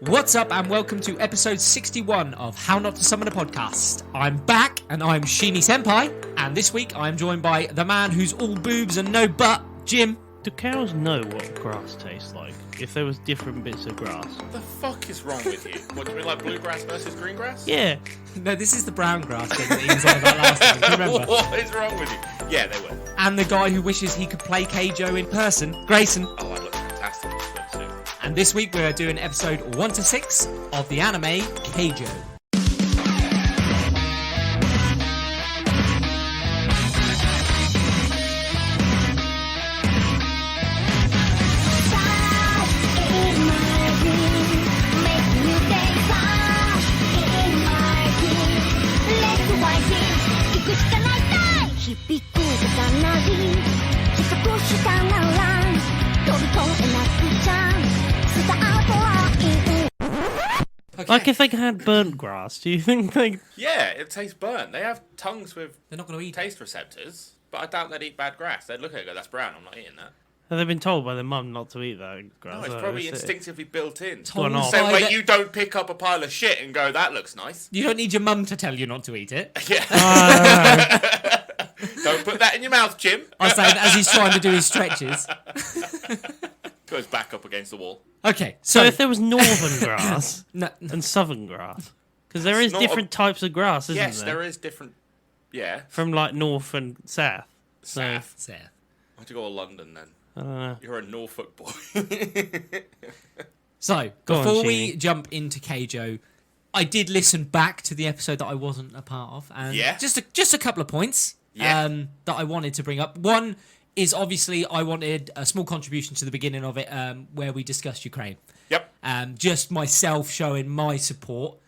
What's up and welcome to episode 61 of How Not to Summon a Podcast. I'm back and I'm Sheeny Senpai, and this week I'm joined by the man who's all boobs and no butt, Jim. Do cows know what grass tastes like? If there was different bits of grass? What the fuck is wrong with you? What, do you mean like bluegrass versus green grass? Yeah. No, this is the brown grass thing that he was on about last time, do you remember? What is wrong with you? Yeah, they were. And the guy who wishes he could play Keijo in person, Grayson. Oh, I look fantastic in this swimsuit. And this week we're doing episode 1 to 6 of the anime Keijo. Okay. Like if they had burnt grass, do you think they... Yeah, it tastes burnt. They have tongues with They're not going to eat taste receptors, but I doubt they'd eat bad grass. They'd look at it and go, that's brown, I'm not eating that. Have they been told by their mum not to eat that grass? No, it's probably instinctively built in. Gone off. Same way By you don't pick up a pile of shit and go, that looks nice. You don't need your mum to tell you not to eat it. Yeah. Don't put that in your mouth, Jim. I was saying as he's trying to do his stretches. Goes back up against the wall. Okay, So if there was northern grass no, and southern grass, because there is not different types of grass, isn't Yes, there? there is different... Yeah. From like north and south. South. Seth. Why'd you go to London then? I don't know. You're a Norfolk boy. So, Go on, before we Sheeny. jump into Keijo, I did listen back to the episode that I wasn't a part of, and Yeah? just a couple of points Yeah. that I wanted to bring up. One is obviously I wanted a small contribution to the beginning of it, where we discussed Ukraine. Yep. Just myself showing my support,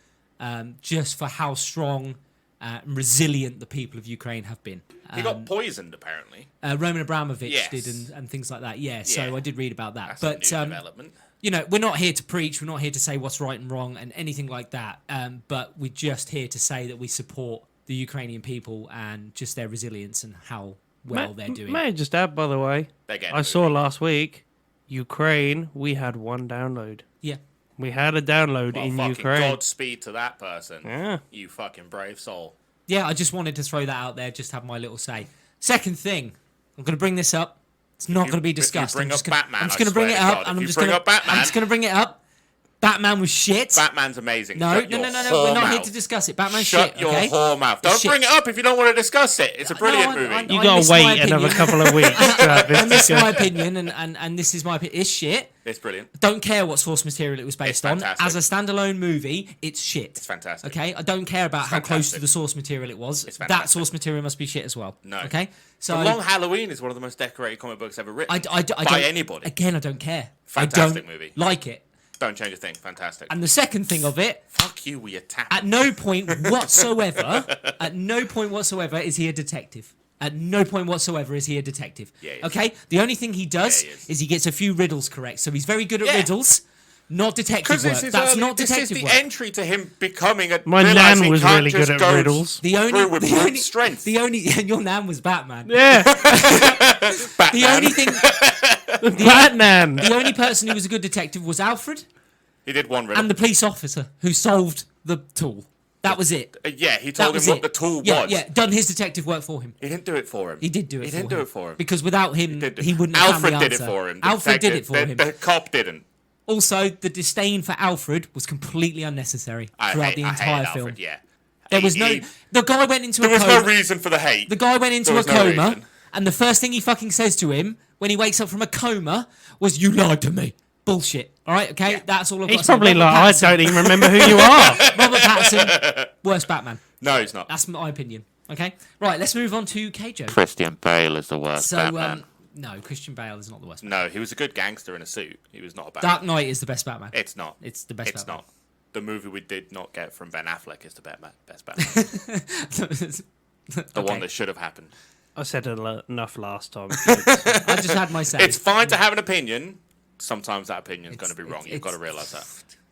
just for how strong and resilient the people of Ukraine have been. He got poisoned, apparently. Roman Abramovich Yes. did, and things like that. Yeah, so Yeah. I did read about that. That's but a new development. you know, we're not here to preach. We're not here to say what's right and wrong and anything like that. But we're just here to say that we support the Ukrainian people and just their resilience and how well they're doing. May I just add, by the way, They're getting I saw last week, Ukraine, we had one download. Yeah. We had a download Well, in fucking Ukraine. Godspeed to that person. Yeah. You fucking brave soul. Yeah, I just wanted to throw that out there, just have my little say. Second thing, I'm going to bring this up. It's not going to be discussed. bring I'm just up gonna, Batman, I'm just I going to bring swear it to up, God, and if I'm you just bring going up Batman- I'm just going to bring it up. Batman was shit. Batman's amazing. No, Shut no, your no, no, no. whore We're not here mouth. to discuss it. Batman's Shut shit. your Okay? whore mouth. Don't Shit. bring it up if you don't want to discuss it. It's a brilliant movie. You I gotta missed my wait another opinion. couple of weeks to have this I missed my discussion. opinion, and this is my opinion. It's shit. It's brilliant. Don't care what source material it was based It's on. fantastic. As a standalone movie, it's shit. It's fantastic. Okay, I don't care about how close to fantastic. the source material it was. It's That fantastic. source material must be shit as well. No. Okay, so The Long Halloween is one of the most decorated comic books ever written I by don't, anybody. Again, I don't care. Fantastic I don't movie. like it. Don't change a thing. Fantastic. And the second thing of it, Fuck you, we attack. at no point whatsoever, is he a detective. At no point whatsoever is he a detective. Yeah, he is. Okay? The only thing he does Yeah, he is. is he gets a few riddles correct. So he's very good at Yeah. riddles, not detective Because work. this is That's early- not this detective is the work. entry to him becoming a. My realising nan was he can't really good just at go riddles. The only, through with the brute only strength. The only your nan was Batman. Yeah, Batman. The only thing, Batman. the only person who was a good detective was Alfred He did one riddle. and the police officer who solved the tool. That was it. Yeah, he That told him was what it. the tool yeah, was. Yeah, done his detective work for him. He didn't do it for him. He did do it. He for didn't him. do it for him. Because without him, did do- he wouldn't have Alfred found the did it answer. for him. The Alfred did it detective- for him. The cop didn't. Also, the disdain for Alfred was completely unnecessary throughout the I entire hate film. Alfred, yeah. There was He- the guy went into There a was coma. no reason for the hate. The guy went into There a was no coma, reason. and the first thing he fucking says to him when he wakes up from a coma was, "You lied to me." Bullshit. All right, okay, Yeah. that's all I've got He's to say. probably Robert like, I Pattinson- don't even remember who you are. Robert Pattinson, worst Batman. No, he's not. That's my opinion. Okay, right. Let's move on to Keijo. Christian Bale is the worst So, Batman. no, Christian Bale is not the worst. No, he was a good gangster in a suit. He was not a bad. Dark Knight is the best Batman. It's not. It's the best It's Batman. not. The movie we did not get from Ben Affleck is the best Batman. The one that should have happened. I said enough last time. I just had my say. It's fine to have an opinion. Sometimes that opinion's going to be wrong. it's- You've got to realise that.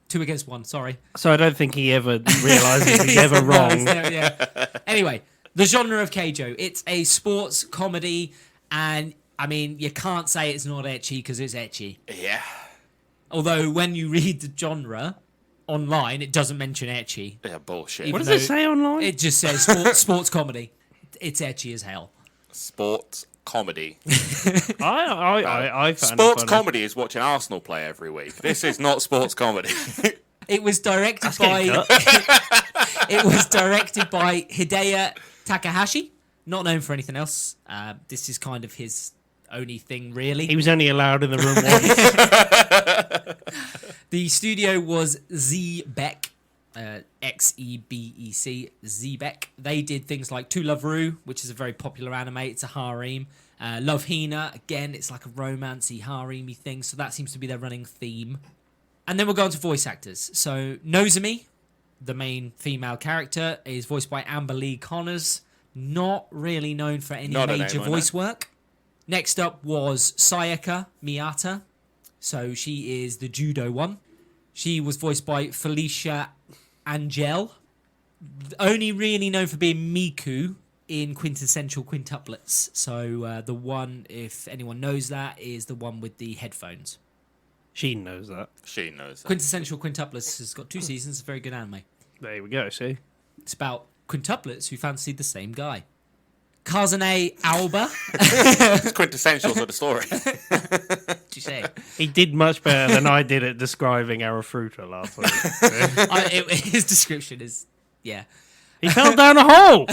2 against 1. Sorry. So I don't think he ever realises he's ever wrong. Yeah. Anyway, the genre of Keijo. It's a sports comedy, and I mean, you can't say it's not ecchi because it's ecchi. Yeah. Although when you read the genre, online, it doesn't mention ecchi. Yeah, bullshit. What Even does it though say online? It just says sports comedy. It's ecchi as hell. Sports comedy. I found Sports it funny. comedy is watching Arsenal play every week. This is not sports comedy. It was directed That's getting by cut. it was directed by Hideo Takahashi, not known for anything else. This is kind of his only thing, really. He was only allowed in the room once. The studio was Xebec, Xebec, Xebec. They did things like To Love Ru, which is a very popular anime. It's a harem. Love Hina, again, it's like a romancy, harem-y thing. So that seems to be their running theme. And then we'll go on to voice actors. So Nozomi, the main female character, is voiced by Amber Lee Connors. Not really known for any Not a major name I voice know. work. Next up was Sayaka Miyata. So she is the judo one. She was voiced by Felicia Angel. Only really known for being Miku in Quintessential Quintuplets. So the one, if anyone knows that, is the one with the headphones. She knows that. She knows that. Quintessential Quintuplets has got 2 seasons. It's a very good anime. There we go, see? It's about quintuplets who fancy the same guy. Kazane Aoba. It's quintessential to the story. Did you say? He did much better than I did at describing Arafruta last week. His description is, yeah. He fell down a hole!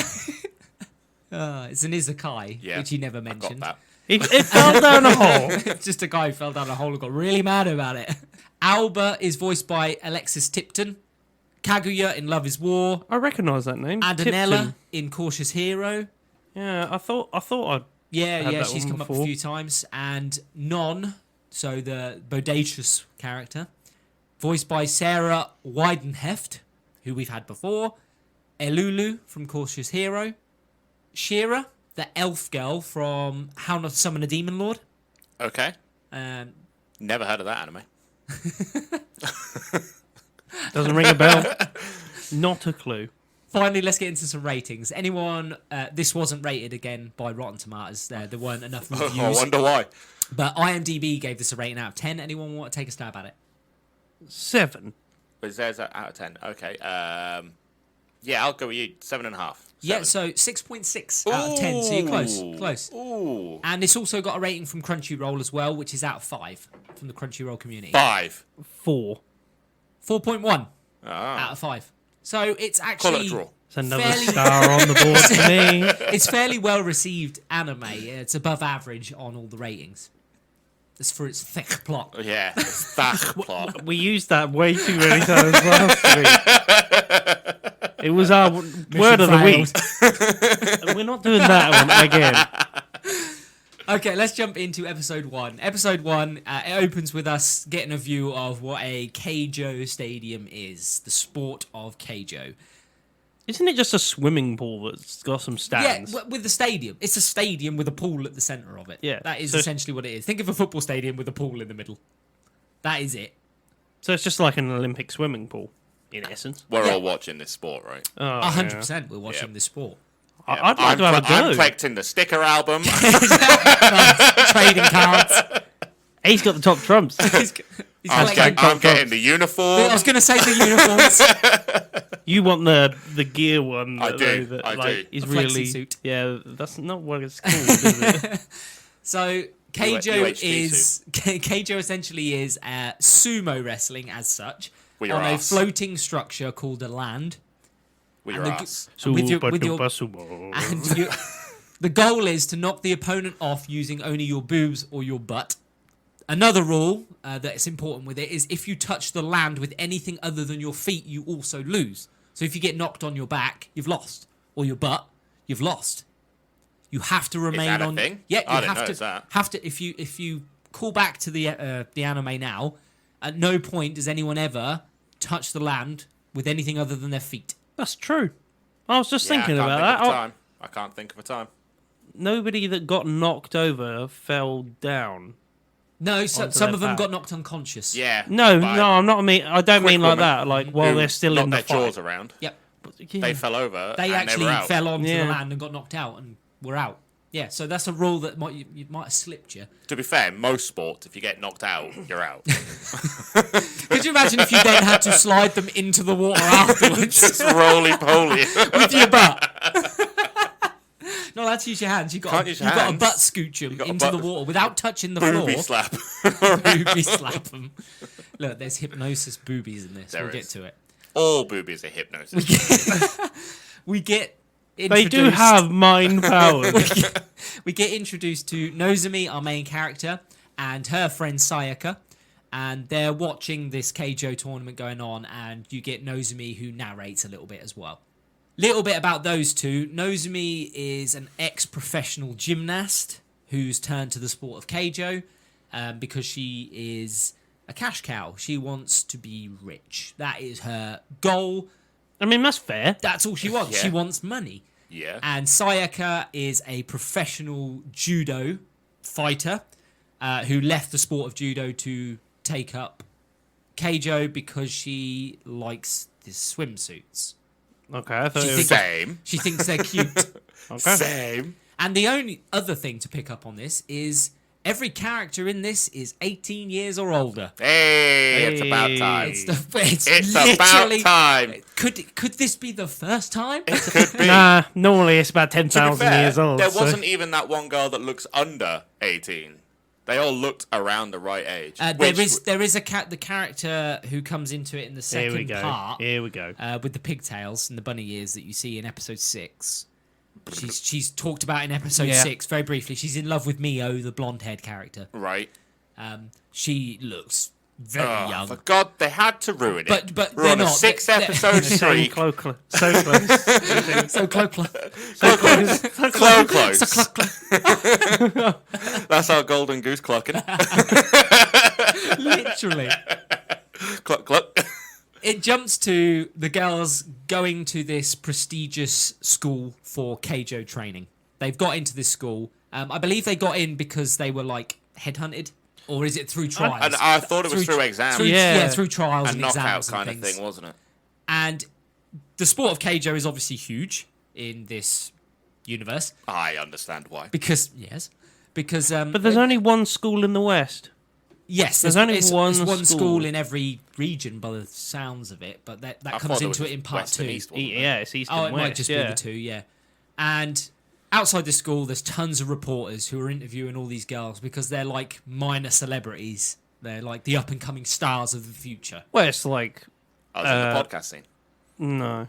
It's an isekai, Yeah, which he never I've got mentioned. that. It fell down a hole. Just a guy who fell down a hole and got really mad about it. Alba is voiced by Alexis Tipton. Kaguya in Love is War. I recognise that name. Adanella Tipton. in Cautious Hero. Yeah, I thought I'd... Yeah, Had yeah, that she's one come up a before. few times. And Non, so the bodacious character, voiced by Sarah Weidenheft, who we've had before. Elulu from Cautious Hero. Shira, the elf girl from How Not to Summon a Demon Lord. Okay. Um, Never heard of that anime. Doesn't ring a bell. Not a clue. Finally, let's get into some ratings. Anyone, this wasn't rated again by Rotten Tomatoes. There weren't enough I reviews. wonder why. But IMDb gave this a rating out of 10. Anyone want to take a stab at it? 7. But there's out of 10. Okay. Yeah, I'll go with you. 7.5. Yeah, so 6.6 out of 10. So you're close. Ooh. Close. Ooh. And it's also got a rating from Crunchyroll as well, which is out of 5 from the Crunchyroll community. 5. 4. 4.1 Ah. out of 5. So it's Call it a actually... draw. It's another Fairly- star on the board for me. It's fairly well received anime. It's above average on all the ratings. It's for its thick plot. Yeah, it's that plot. We used that way too many times last week. It was our word of the week. We're not doing that one again. Okay, let's jump into episode 1. Episode 1, it opens with us getting a view of what a Keijo stadium is. The sport of Keijo. Isn't it just a swimming pool that's got some stands? Yeah, with the stadium. It's a stadium with a pool at the centre of it. Yeah, That is so- essentially what it is. Think of a football stadium with a pool in the middle. That is it. So it's just like an Olympic swimming pool, in essence. We're Yeah. all watching this sport, right? Oh, 100% we're watching Yeah. this sport. Yeah. I'd like to have a I'm go. collecting the sticker album. Trading cards. He's got the top trumps. He's I'm collecting... getting the uniform. I was going to say the uniforms. You want the gear one? I do, That, I like, do. Is A flexi really suit. Yeah, that's not what it's called, is it? So Keijo UHG is Keijo essentially is sumo wrestling as such With your on ass. a floating structure called a land. With and your the- ass. With your- Super with your- duper sumo. And the goal is to knock the opponent off using only your boobs or your butt. Another rule that's important with it is if you touch the land with anything other than your feet, you also lose. So if you get knocked on your back, you've lost, or your butt, you've lost. You have to remain that a on. thing? Yeah, I you didn't have notice to. that. Have to if you call back to the anime now. At no point does anyone ever touch the land with anything other than their feet. That's true. I was just thinking I about can't think that. of a time. I can't think of a time. Nobody that got knocked over fell down. No, Onto some their of them back. got knocked unconscious. Yeah. No, but no, I'm not. I don't quick mean like woman that. Like while who they're still knocked in the their fight. jaws around. Yep. Yeah. They fell over. They and actually they were out. fell onto Yeah. the land and got knocked out and were out. Yeah, so that's a rule that you might have slipped you. To be fair, in most sports, if you get knocked out, you're out. Could you imagine if you then had to slide them into the water afterwards? Just roly-poly. With your butt. Not allowed to use your hands. You've got to butt scooch them into the water without touching the floor. Booby slap. Booby slap them. Look, there's hypnosis boobies in this. We'll get to it. All boobies are hypnosis. We get They do have mind powers. we get introduced to Nozomi, our main character, and her friend Sayaka. And they're watching this Keijo tournament going on, and you get Nozomi, who narrates a little bit as well. Little bit about those two. Nozomi is an ex-professional gymnast who's turned to the sport of Keijo because she is a cash cow. She wants to be rich. That is her goal. I mean, that's fair. That's all she wants. Yeah. She wants money. Yeah. And Sayaka is a professional judo fighter who left the sport of judo to take up Keijo because she likes the swimsuits. Okay, I thought She it was... Same. She thinks they're cute. Okay. Same. And the only other thing to pick up on this is every character in this is 18 years or older. Hey, it's about time. It's about time. Could this be the first time? It could be. Nah, normally it's about To be 10,000 fair, years old. there so- wasn't even that one girl that looks under 18. They all looked around the right age. There is the character who comes into it in the Here we second go. part Here we go. with the pigtails and the bunny ears that you see in episode 6. She's talked about in episode 6 very briefly. She's in love with Mio, the blonde-haired character. Right. She looks very young. For God, they had to ruin it. But We're they're on a not. 6-episode So streak. close. So close. So close. Close. So close. That's our golden goose clucking. Literally. Cluck, cluck. It jumps to the girls going to this prestigious school for Keijo training. They've got into this school. I believe they got in because they were like headhunted, or is it through trials? And I thought it was through exams. Through trials A and knockout exams kind and of things. thing, wasn't it? And the sport of Keijo is obviously huge in this universe I understand why. because But there's only one school in the West. yes, there's only it's one school school in every region by the sounds of it, but that I comes thought there into was it in part West and 2. East, wasn't there? Yeah, it's East Oh, and it West. might just yeah. be the two, yeah. And outside the school, there's tons of reporters who are interviewing all these girls because they're like minor celebrities. They're like the up-and-coming stars of the future. Well, it's like... I was in the podcast scene. No.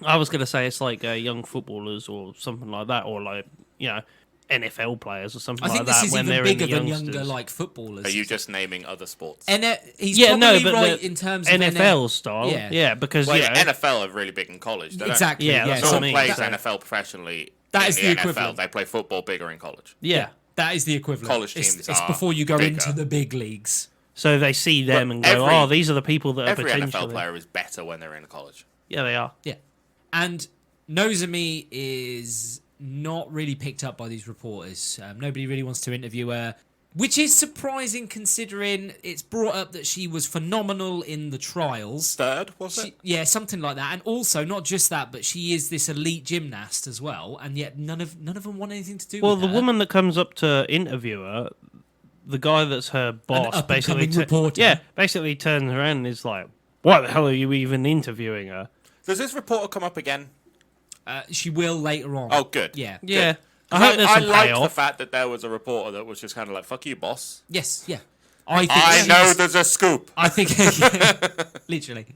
I was going to say it's like young footballers or something like that, or like, NFL players or something I think like this that is when even they're bigger in the than youngsters. younger like footballers. Are you just naming other sports? And he's Yeah, probably no, but right the in terms of NFL style. Yeah. Yeah, because, Well, yeah, NFL are really big in college. They don't- Exactly. Yeah, Yeah, that's No what I one mean. plays So- NFL professionally That in is the NFL. equivalent. They play football bigger in college. Yeah. that is the equivalent. College It's- teams it's are before you go bigger. into the big leagues. So they see them But and go, every- oh, these are the people that are Every potentially... NFL player is better when they're in college. Yeah, they are. Yeah. And Nozomi is not really picked up by these reporters. Nobody really wants to interview her, which is surprising considering it's brought up that she was phenomenal in the trials. Third, was it? Yeah, something like that. And also, not just that, but she is this elite gymnast as well, and yet none of them want anything to do Well, with the her. woman that comes up to interview her, the guy that's her boss, up-and-coming basically... reporter. basically turns around and is like, why the hell are you even interviewing her? Does this reporter come up again? She will later on. Oh, good. Yeah. Yeah. Good. I hope there's I some liked the payoff. fact that there was a reporter that was just kind of like, fuck you, boss. Yes, yeah. I I know there's a scoop. I think... literally.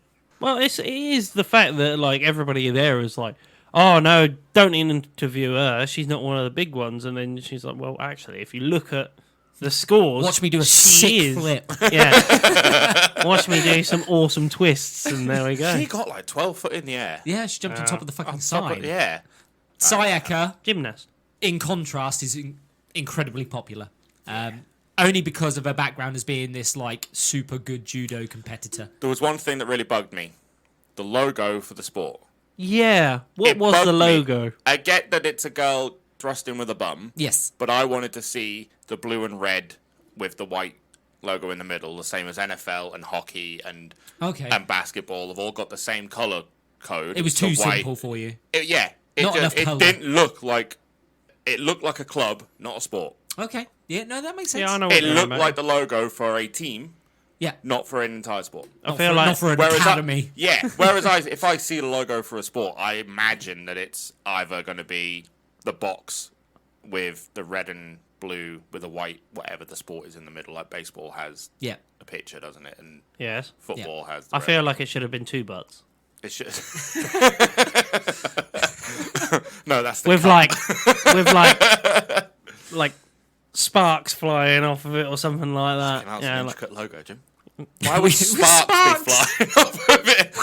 Well, it is the fact that like everybody there is like, oh no, don't interview her. She's not one of the big ones. And then she's like, well, actually, if you look at the scores, Watch me do a she sick is. flip. Yeah, watch me do some awesome twists, and there we go. She got like 12 foot in the air. Yeah, she jumped on top of the fucking Top of- sign. yeah. Sayaka, Gymnast. in contrast, is incredibly popular. Only because of her background as being this like super good judo competitor. There was one thing that really bugged me. The logo for the sport. Yeah. What It was bugged the me. logo? I get that it's a girl thrusting with a bum, Yes. but I wanted to see the blue and red with the white logo in the middle, the same as NFL and hockey and Okay. and basketball have all got the same color code. It was the too white. simple for you. Yeah, Not enough it colour. didn't look like. It looked like a club, not a sport. Okay. Yeah, no, that makes sense. Yeah, I know what It you're looked about. like the logo for a team, Yeah. not for an entire sport. I feel like Not for an Whereas academy. Whereas if I see the logo for a sport, I imagine that it's either going to be the box with the red and blue with a white, whatever the sport is in the middle. Like baseball has Yeah. a picture, doesn't it? And yes. football has. The I red. feel like it should have been 2 butts. It should. No, that's the With cup. like sparks flying off of it or something like that. That's Yeah, an like, intricate logo, Jim. Why would With sparks be sparks. flying off of it?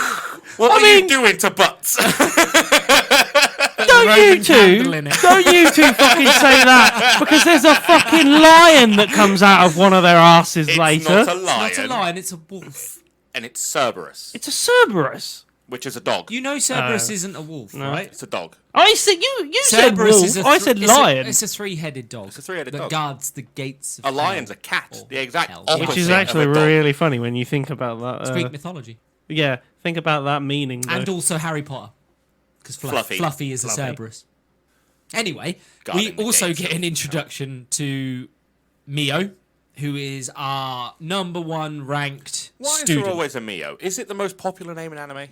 What are you doing to butts? don't you Roman candle two in it. fucking say that, because there's a fucking lion that comes out of one of their asses It's later. not a It's lion, not a lion, it's a wolf. and it's Cerberus, It's a Cerberus. which is a dog. You know Cerberus isn't a wolf, right? It's a dog. I said you said Cerberus wolf. is a I said it's a- lion, It's a three-headed dog. It's a three-headed that dog. guards the gates of A lion's a hell. cat. Or The exact hell. opposite. which is of actually a dog. really funny when you think about that. It's Greek mythology. Yeah, think about that meaning. Though. And also Harry Potter. Because Fluffy is a Fluffy. Cerberus. Anyway, Guarding we the also gates get of an introduction to Mio, who is our number 1 ranked Why is student. there always a Mio? Is it the most popular name in anime?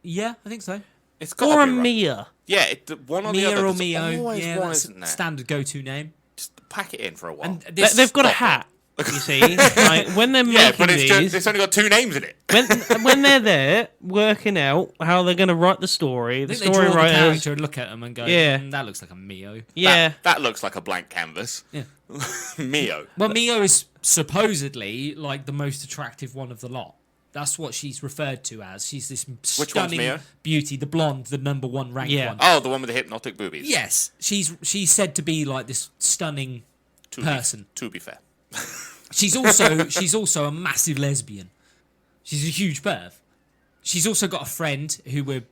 Yeah, I think so. It's got or a to be, right? Mia. Yeah, one or the Mia other. or There's Mio. always Yeah, one, that's isn't there? standard go-to name. Just pack it in for a while. And They've got a Stop hat. You see, like, when they're yeah, making but these, it's only got 2 names in it. when they're there working out how they're going to write the story, I the think they story draw the writers, character and look at them and go, Yeah. that looks like a Mio. yeah, That looks like a blank canvas. Yeah. Mio. Well, Mio is supposedly like the most attractive one of the lot. That's what she's referred to as. She's this one's stunning Mio? beauty, the blonde, the number 1 ranked Yeah. one. Oh, the one with the hypnotic boobies. Yes, she's said to be like this stunning person. To be fair. She's also a massive lesbian. She's a huge perv. She's also got a friend who we're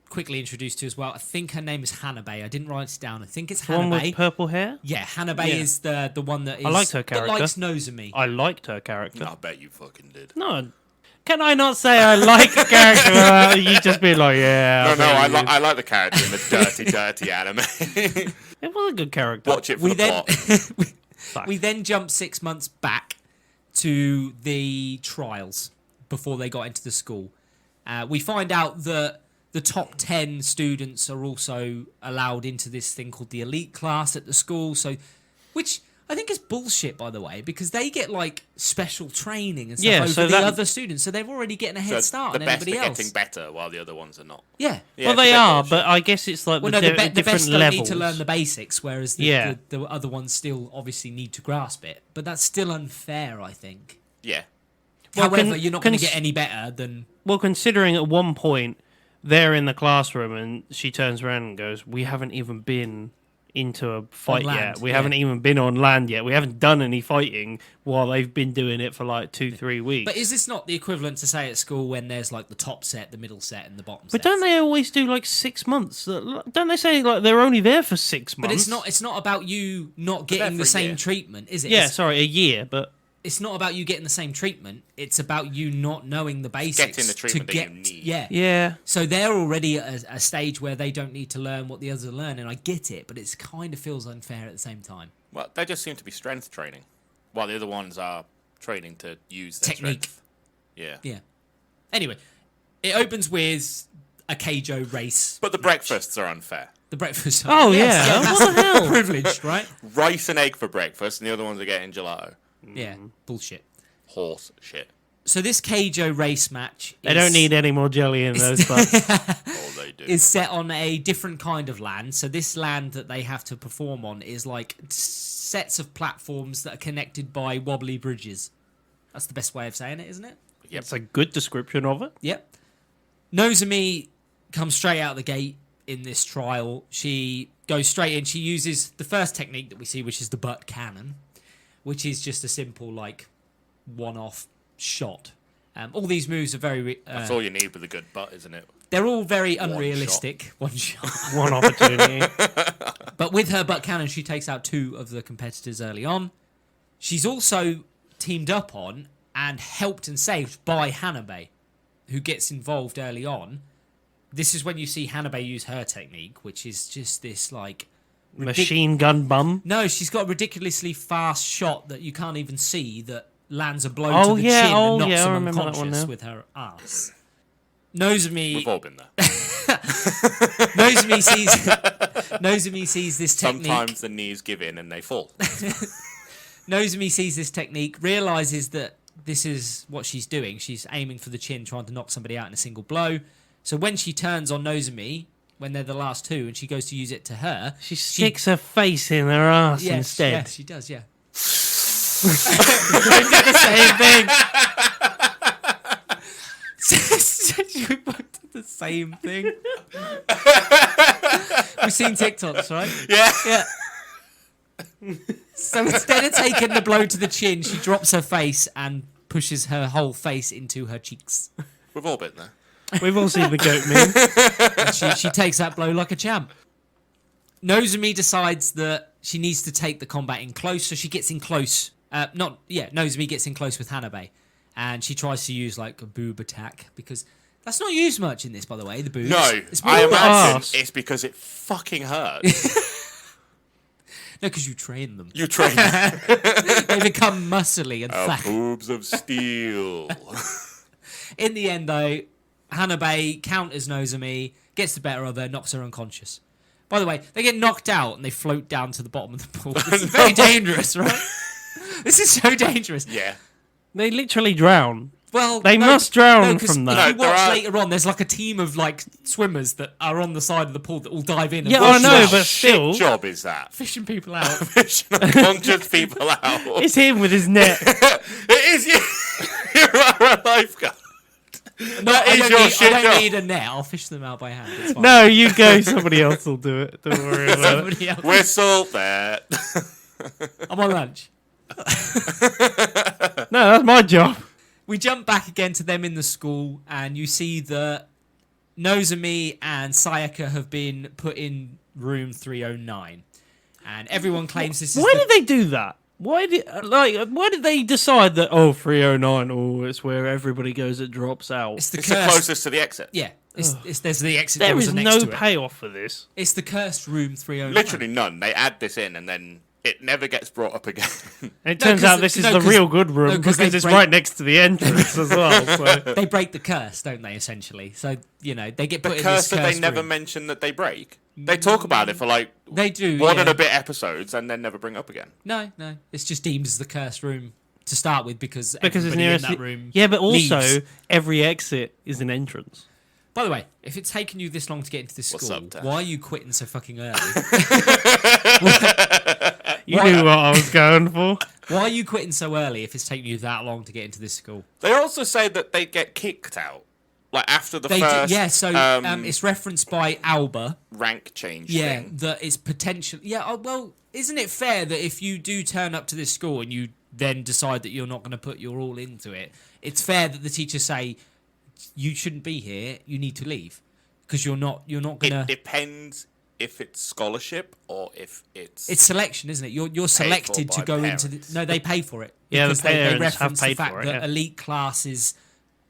quickly introduced to as well. I think her name is Hanabe. I didn't write it down. I think it's the one with Hanabe. purple hair. Yeah, Hanabe Yeah. is the one that is. I liked her That character. likes Nozomi. I liked her character. I bet you fucking did. No, can I not say I like a character without you just be like, yeah? No, I bet you I like the character in the dirty anime. did. It was a good character. Watch it for We the then plot. we then jump 6 months back to the trials before they got into the school. We find out that the top 10 students are also allowed into this thing called the elite class at the school. So, which I think is bullshit, by the way, because they get like special training and stuff Yeah, over so the that- other students. So they're already getting a head So start the on best are everybody else. getting better while the other ones are not. Yeah. Yeah, Well, they they're are, bullshit. but I guess it's like Well, the no, the different best don't levels. need to learn the basics, whereas Yeah. the other ones still obviously need to grasp it. But that's still unfair, I think. Yeah. Well, However, you're not going to cons- get any better than... Well, considering at one point they're in the classroom and she turns around and goes, "We haven't even been into a fight land, yet. We yeah. haven't even been on land yet. We haven't done any fighting while they've been doing it for like 2-3 weeks." But is this not the equivalent to say at school when there's like the top set, the middle set, and the bottom set? But don't they always do like 6 months? Don't they say like they're only there for 6 months? But it's not about you not there getting for the a same year. treatment, is it? Yeah, It's, sorry, a year, but it's not about you getting the same treatment. It's about you not knowing the basics. Getting the treatment to that get, you need. Yeah. yeah. So they're already at a stage where they don't need to learn what the others are learning. I get it, but it kind of feels unfair at the same time. Well, they just seem to be strength training, while the other ones are training to use their Technique. strength. Yeah. Yeah. Anyway, it opens with a Keijo race. But the breakfasts are unfair. The breakfast. Oh, Yes, yeah. that's What the hell? privileged, right? Rice and egg for breakfast, and the other ones are getting gelato. Yeah, bullshit. Horse shit. So this Keijo race match They don't need any more jelly in those butts. All they do. is set on a different kind of land. So this land that they have to perform on is like sets of platforms that are connected by wobbly bridges. That's the best way of saying it, isn't it? That's a good description of it. Yep. Nozomi comes straight out the gate in this trial. She goes straight in. She uses the first technique that we see, which is the butt cannon, which is just a simple like one-off shot. All these moves are very That's all you need with a good butt, isn't it? they're all very unrealistic. One shot. One opportunity. But with her butt cannon, she takes out 2 of the competitors early on. She's also teamed up on and helped and saved by Hanabe, who gets involved early on this is when you see Hanabe use her technique, which is just this like Machine gun bum. No, she's got a ridiculously fast shot that you can't even see that lands a blow Oh, to the yeah, chin oh, and knocks yeah, I him remember that one unconscious now. with her ass. Nozumi We've all been there. Nozumi sees this technique. Sometimes the knees give in and they fall. Nozumi sees this technique, realizes that this is what she's doing. She's aiming for the chin, trying to knock somebody out in a single blow. So when she turns on Nozumi, when they're the last two, and she goes to use it to her, She sticks her face in her ass instead. Yes, she does, yeah. They did the same thing. We both did the same thing. We've seen TikToks, right? Yeah. Yeah. So instead of taking the blow to the chin, she drops her face and pushes her whole face into her cheeks. We've all been there. We've all seen the goat meme. And she takes that blow like a champ. Nozumi decides that she needs to take the combat in close, so she gets in close. Nozumi gets in close with Hanabe. And she tries to use like a boob attack because that's not used much in this, by the way, the boobs. No, It's more I the imagine arse. it's because it fucking hurts. No, because you train them. You train They become muscly and fat. boobs of steel. In the end, though, Hanabe counters Nozumi, gets the better of her, knocks her unconscious. By the way, they get knocked out and they float down to the bottom of the pool. This is very dangerous, right? This is so dangerous. Yeah. They literally drown. Well, They must drown 'cause from If that. you No, there watch are- later on, there's like a team of like swimmers that are on the side of the pool that all dive in and Yeah, I fish know, out, but Shit still, job is that? fishing people out. Fishing unconscious people out. it's him with his net. It is you. You are a lifeguard. No, That I is don't, your need, shit I don't job. need a net. I'll fish them out by hand. It's fine. No, you go. Somebody else will do it. Don't worry about it. Somebody else. Whistle there. I'm on lunch. No, that's my job. We jump back again to them in the school, and you see that Nozumi and Sayaka have been put in room 309, and everyone claims this is. Why the- did they do that? Why did they decide that 309? Oh, it's where everybody goes that drops out. It's the It's the cursed. closest to the exit. Yeah, there's the exit There doors is are next no to it. payoff for this. It's the cursed room 309. Literally none. They add this in and then it never gets brought up again. And it No, turns 'cause- out this is no, the 'cause- real good room no, 'cause because they it's break- right next to the entrance as well. So. They break the curse, don't they? Essentially, so they get put The in curse this that they cursed never room. mention that they break. They talk about it for like They do. one and yeah. a bit episodes and then never bring it up again. No, it's just deemed as the cursed room to start with because Because it's everybody in nearest. that room. Yeah, but also leaves. every exit is an entrance. By the way, if it's taken you this long to get into this What's school, up, Dad? why are you quitting so fucking early? You knew what I was going for. Why are you quitting so early if it's taken you that long to get into this school? They also say that they get kicked out. Like after the They first so it's referenced by Alba. rank change Yeah, thing. that it's potential. Yeah, well, isn't it fair that if you do turn up to this school and you then decide that you're not going to put your all into it, it's fair that the teachers say you shouldn't be here. You need to leave because you're not going It to. depends if it's scholarship or if it's It's selection, isn't it? You're selected to by go into parents. the. No, they pay for it. Yeah, the because they parents have reference the paid fact for it, that yeah. elite classes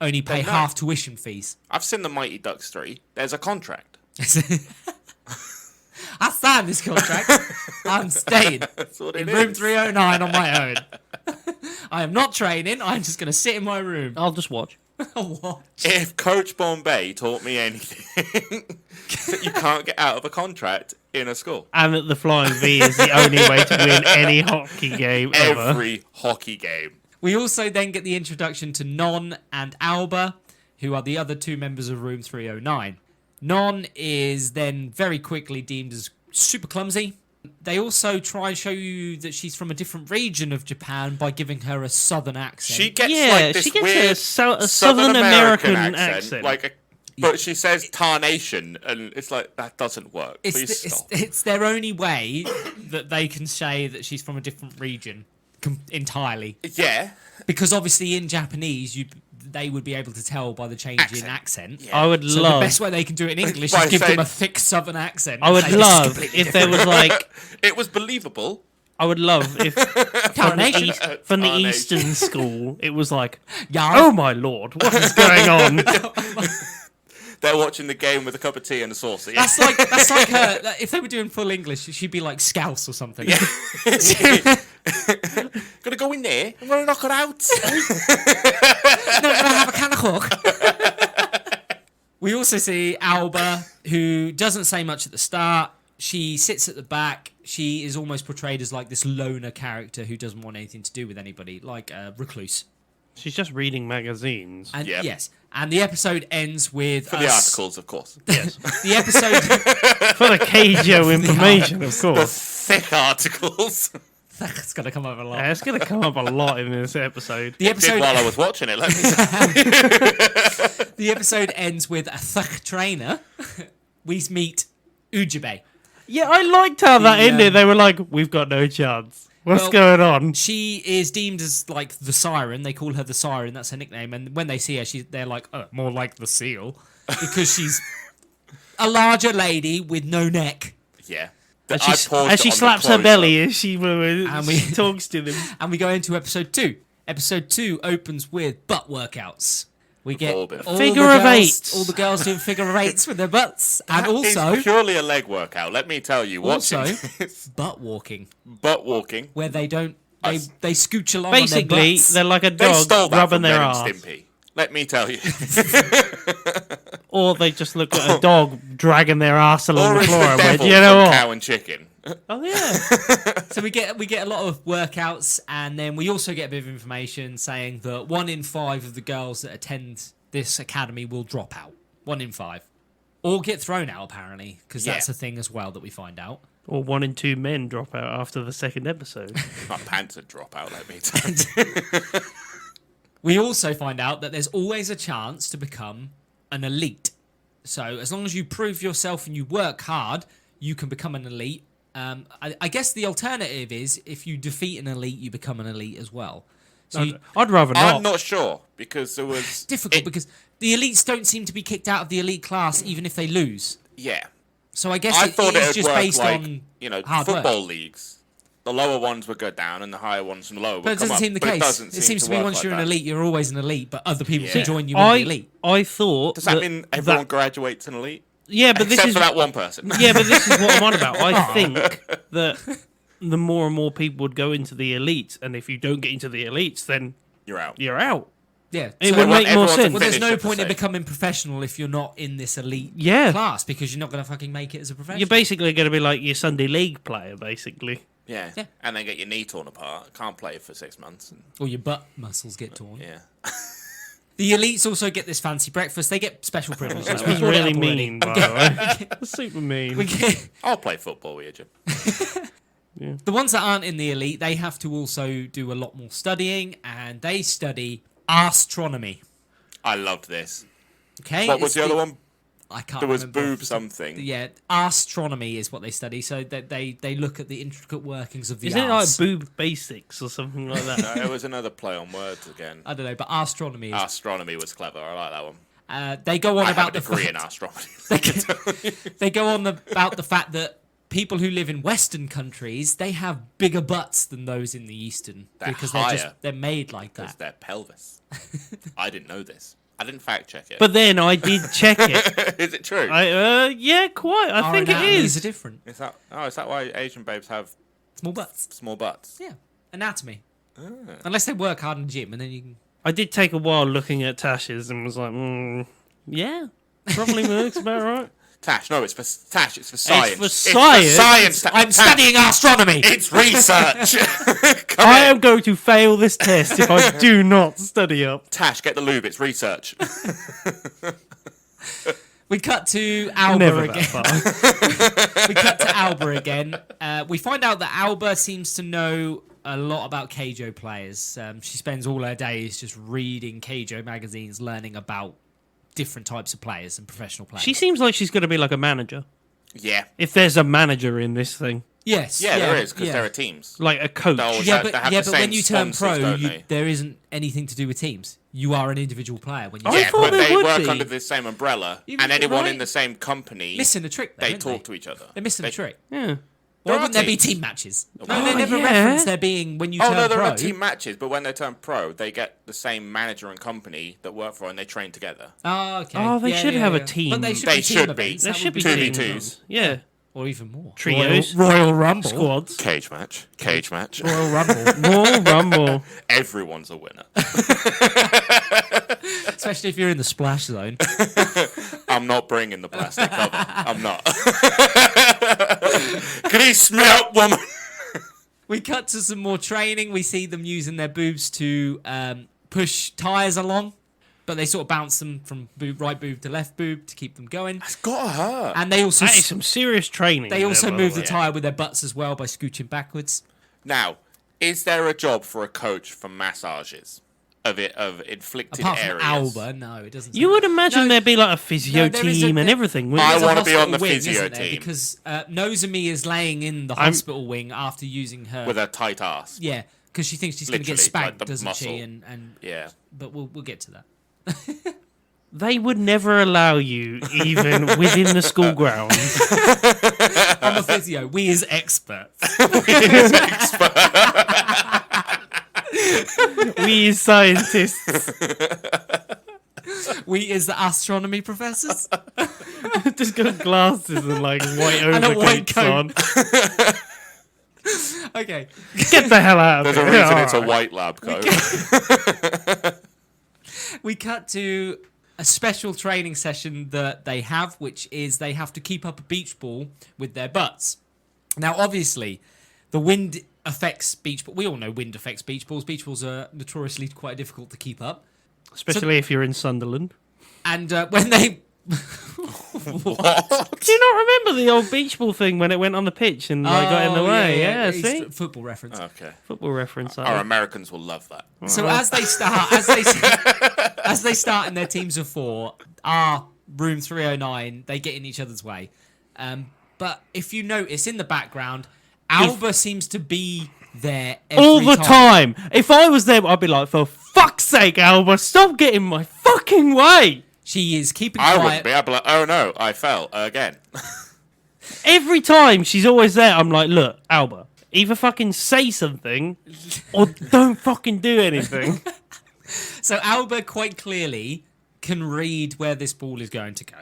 only pay no. half tuition fees. I've seen the Mighty Ducks 3. There's a contract. I signed this contract. I'm staying That's what in it room is. 309 on my own. I am not training. I'm just going to sit in my room. I'll just watch. Watch. If Coach Bombay taught me anything, that you can't get out of a contract in a school. And that the Flying V is the only way to win any hockey game ever. Every hockey game. We also then get the introduction to Non and Alba, who are the other two members of room 309. Non is then very quickly deemed as super clumsy. They also try and show you that she's from a different region of Japan by giving her a southern accent. She gets Yeah, like this she gets weird a Southern American accent. But she says tarnation, and it's like, that doesn't work. Please stop. It's their only way that they can say that she's from a different region entirely. Yeah. Because obviously in Japanese, they would be able to tell by the change in accent. Yeah. I would So love. the best way they can do it in English By is give them saying- a thick southern accent. I and would say, "This is love completely if there was like. It was believable. I would love if Tarnation. from the Tarnation. Eastern school it was like, Yarr. oh my lord, what is going on? They're watching the game with a cup of tea and a saucer. That's like her. If they were doing full English, she'd be like Scouse or something. Yeah. Gonna go in there. I'm gonna knock her out. No, I'm gonna have a can of Coke. We also see Alba, who doesn't say much at the start. She sits at the back. She is almost portrayed as like this loner character who doesn't want anything to do with anybody, like a recluse. She's just reading magazines. And Yep. yes, and the episode ends with For the articles, of course. Yes. The episode. For the Keijo information, of The course. thick articles. That's gonna come up a lot. Yeah, it's going to come up a lot in this episode. The Did episode. while I was watching it. Let me say. The episode ends with a thug trainer. We meet Ujube. Yeah, I liked how that The, ended. They were like, we've got no chance. What's well, going on? She is deemed as like the Siren. They call her the Siren. That's her nickname. And when they see her, they're like, more like the Seal, because she's a larger lady with no neck. Yeah. And I she, paused and she on the slaps her close-up. belly as she talks to them. And we go into episode 2. Episode 2 opens with butt workouts. We get all been- Figure the of girls, eights. all the girls doing figure of eights with their butts, and It's also purely a leg workout. Let me tell you. Watching this, butt walking, butt walking. where they don't they scooch along Basically, on their butts. they're like a They stole dog that rubbing from their Ren ass. and Stimpy. Let me tell you. Or they just look at a dog dragging their ass along Or the it's floor the and went, devil you know from what? Cow and Chicken. Oh, yeah. So we get a lot of workouts, and then we also get a bit of information saying that 1 in 5 of the girls that attend this academy will drop out. 1 in 5, or get thrown out apparently, because that's Yeah. a thing as well that we find out. Or 1 in 2 men drop out after the second episode. My pants would drop out. Let me tell you. We also find out that there's always a chance to become an elite. So as long as you prove yourself and you work hard, you can become an elite. I guess the alternative is if you defeat an elite, you become an elite as well. So I'd rather not. I'm not sure because there was difficult because the elites don't seem to be kicked out of the elite class even if they lose. Yeah, So I guess I it thought is it would just work based like on football hard work. leagues. The lower ones would go down, and the higher ones from the lower would But it come doesn't up. seem the But case. It, doesn't It seem seems to be work once like you're an that. elite, you're always an elite, but other people Yeah. can join you in the elite. I thought. Does that mean everyone graduates an elite? Yeah, but this Except is for that one person. Yeah, but this is what I'm on about. I think that the more and more people would go into the elites, and if you don't get into the elites, then You're out. you're out. Yeah, It so- would make more everyone's a sense. Well, there's finish no at the point in same. becoming professional if you're not in this elite Yeah. class because you're not going to fucking make it as a professional. You're basically going to be like your Sunday league player, basically. Yeah. Yeah. And then get your knee torn apart. Can't play for 6 months. Or your butt muscles get torn. Yeah. The elites also get this fancy breakfast. They get special privileges. That We was brought it really up already. mean, by the way. That's super mean. We get, I'll play football with you, Jim. the ones that aren't in the elite, they have to also do a lot more studying, and they study astronomy. I loved this. Okay, What was It's the other one? I can't. There was remember. boob something. Yeah, astronomy is what they study. So they look at the intricate workings of the Isn't it like arse. boob basics or something like that? No, it was another play on words again. I don't know, but astronomy is. Astronomy was clever. I like that one. They go on I about have a the degree fact, in astronomy. they go on about the fact that people who live in Western countries they have bigger butts than those in the Eastern They're because higher. they're made like Because that. their pelvis. I didn't know this. I didn't fact check it. But then I did check it. Is it true? Yeah, quite. I Our think it anatomies is. are different. Is that why Asian babes have Small butts. small butts? Yeah, anatomy. Ah. Unless they work hard in the gym, and then you can. I did take a while looking at Tash's and was like, yeah, probably looks about right. Tash, no, it's for Tash. It's for science. for science? science. I'm studying astronomy. It's research. Come I here. am going to fail this test if I do not study up. Tash, get the lube. It's research. We cut to Alba Never again. that far. We cut to Alba again. We find out that Alba seems to know a lot about Keijo players. She spends all her days just reading Keijo magazines, learning about different types of players and professional players. She seems like she's going to be like a manager. Yeah. If there's a manager in this thing, yes, Yeah, there is, because yeah. there are teams. like a coach. They'll always Yeah, have- but they have yeah, the but when same you turn pro, sponsors, don't they? there isn't anything to do with teams. You are an individual player when you. I Yeah, thought but there they would work be. under the same umbrella, You- and anyone right. in the same company, Missing a trick. Though, they aren't talk to each other. They're missing They- a trick. Yeah. Why There are wouldn't there be teams. team matches? No, Oh, they never yeah. reference there being when you Oh turn no, there pro. are team matches, but when they turn pro, they get the same manager and company that work for, it and they train together. Oh, okay. Oh, they should have a But team. they should They be team should be. events. There That should would be 2v2s. Yeah. or even more. Trios. Royal Rumble. Squads. Cage match. Cage match. Royal Rumble. More Rumble. Everyone's a winner. Especially if you're in the splash zone. I'm not bringing the plastic cover. I'm not. Grease me up, woman. We cut to some more training. We see them using their boobs to push tyres along. But they sort of bounce them from right boob to left boob to keep them going. It's gotta hurt. And they also That is some serious training. they there, also by move the way. tyre with their butts as well by scooching backwards. Now, is there a job for a coach for massages of inflicted Apart from areas? Alba, no, it doesn't. You would imagine No, there't be like a physio no, there is a- team and there- everything. wouldn't I There's there? a wanna be on hospital the wing, physio isn't there? team. Because Nozomi is laying in the hospital wing after using her. With a tight ass. Yeah, because she thinks she's going to get Literally, spanked, like the doesn't she? muscle. And Yeah. but we'll get to that. They would never allow you even within the school grounds. I'm a physio. We as experts. We as scientists We as the astronomy professors. just got glasses and like white And a white overcoats coat. on. Okay. Get the hell out of There's a here. reason it's a Alright. white lab coat. We cut to a special training session that they have, which is they have to keep up a beach ball with their butts. Now, obviously, the wind affects beach ball. We all know wind affects beach balls. Beach balls are notoriously quite difficult to keep up. Especially if you're in Sunderland. And when they... Do you not remember the old beach ball thing when it went on the pitch and like, got in the way? Yeah, It's see? football reference. Okay. Football reference. Our Americans will love that. So as they start in their teams of four, our room 309, they get in each other's way. But if you notice in the background, Alba seems to be there all every the time. If I was there, I'd be like, for fuck's sake, Alba, stop getting in my fucking way. She is keeping I quiet. wouldn't be. I'd be like, oh no, I fell again. Every time she's always there, I'm like, look, Alba, either fucking say something or don't fucking do anything. So Alba quite clearly can read where this ball is going to go.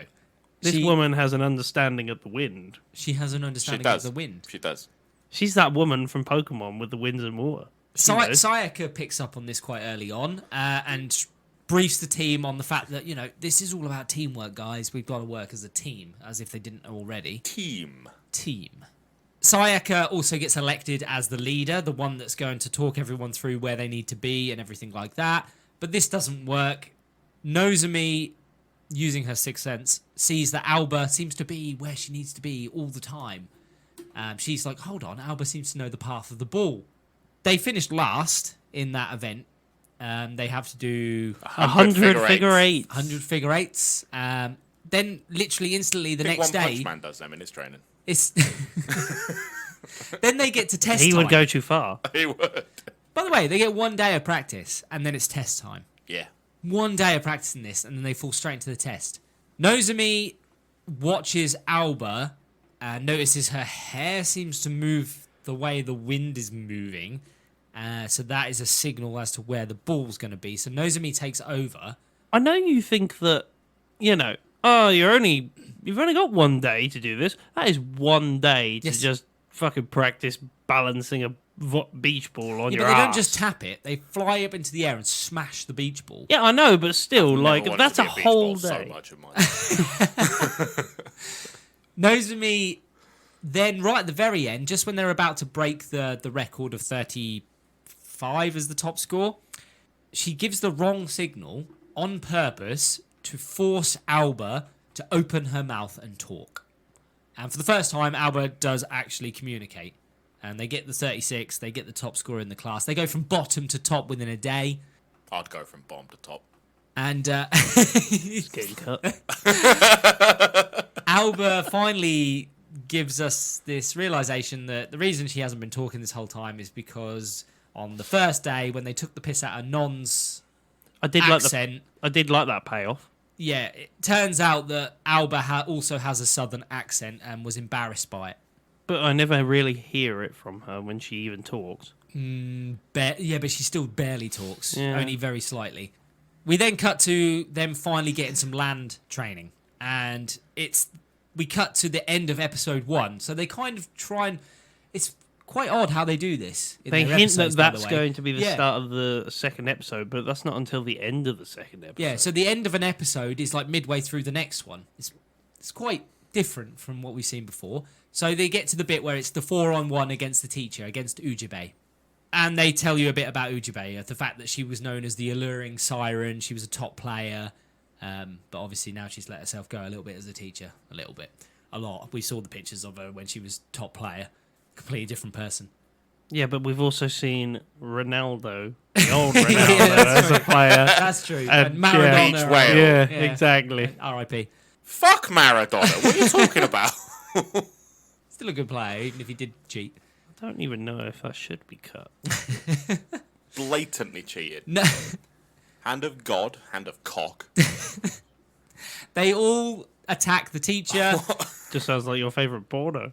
This woman has an understanding of the wind. She has an She understanding does. of the wind. She does. She's that woman from Pokemon with the winds and water. She knows. Sayaka picks up on this quite early on and briefs the team on the fact that, you know, this is all about teamwork, guys. We've got to work as a team, as if they didn't know already. Team. Sayaka also gets elected as the leader, the one that's going to talk everyone through where they need to be and everything like that. But this doesn't work. Nozomi, using her sixth sense, sees that Alba seems to be where she needs to be all the time. She's like, hold on, Alba seems to know the path of the ball. They finished last in that event. They have to do 100 figure eights. 100 figure eights. Then, literally instantly, the I think next One day, Punch Man does them in his training. it's then they get to test He time. would go too far. He would. By the way, they get 1 day of practice, and then it's test time. Yeah. 1 day of practicing this, and then they fall straight into the test. Nozomi watches Alba and notices her hair seems to move the way the wind is moving. So that is a signal as to where the ball's going to be. So Nozomi takes over. I know you think that, you know, oh, you've only got 1 day to do this. That is 1 day to Yes. just fucking practice balancing a beach ball on Yeah, your but they ass. don't just tap it. They fly up into the air and smash the beach ball. Yeah, I know, but still, Never like, wanted that's to a be beach whole ball so day. much in my Nozomi then, right at the very end, just when they're about to break the record of 35 as the top score, she gives the wrong signal on purpose to force Alba to open her mouth and talk. And for the first time, Alba does actually communicate. And they get the 36, they get the top score in the class. They go from bottom to top within a day. I'd go from bottom to top. And Getting cut. Alba finally gives us this realization that the reason she hasn't been talking this whole time is because on the first day when they took the piss out of Non's I did accent, like that payoff. yeah, it turns out that Alba also has a southern accent and was embarrassed by it. But I never really hear it from her when she even talks. Yeah, but she still barely talks, Yeah. only very slightly. We then cut to them finally getting some land training, and we cut to the end of episode 1. So they kind of try and it's quite odd how they do this. They their hint episodes, that by the that's way. going to be the Yeah. start of the second episode, but that's not until the end of the second episode. Yeah, so the end of an episode is like midway through the next one. It's quite different from what we've seen before. So they get to the bit where it's the 4-on-1 against the teacher, against Ujube. And they tell you a bit about Ujube, the fact that she was known as the alluring siren, she was a top player, but obviously now she's let herself go a little bit as a teacher. A little bit. A lot. We saw the pictures of her when she was top player. Completely different person. Yeah, but we've also seen Ronaldo, the old Ronaldo, as a player. That's true. And, And Maradona. Beach whale. Yeah, exactly. R.I.P. Fuck Maradona. What are you talking about? Still a good player, even if he did cheat. I don't even know if that should be cut. Blatantly cheated. No. Hand of God, hand of cock. They all attack the teacher. Just sounds like your favourite porno.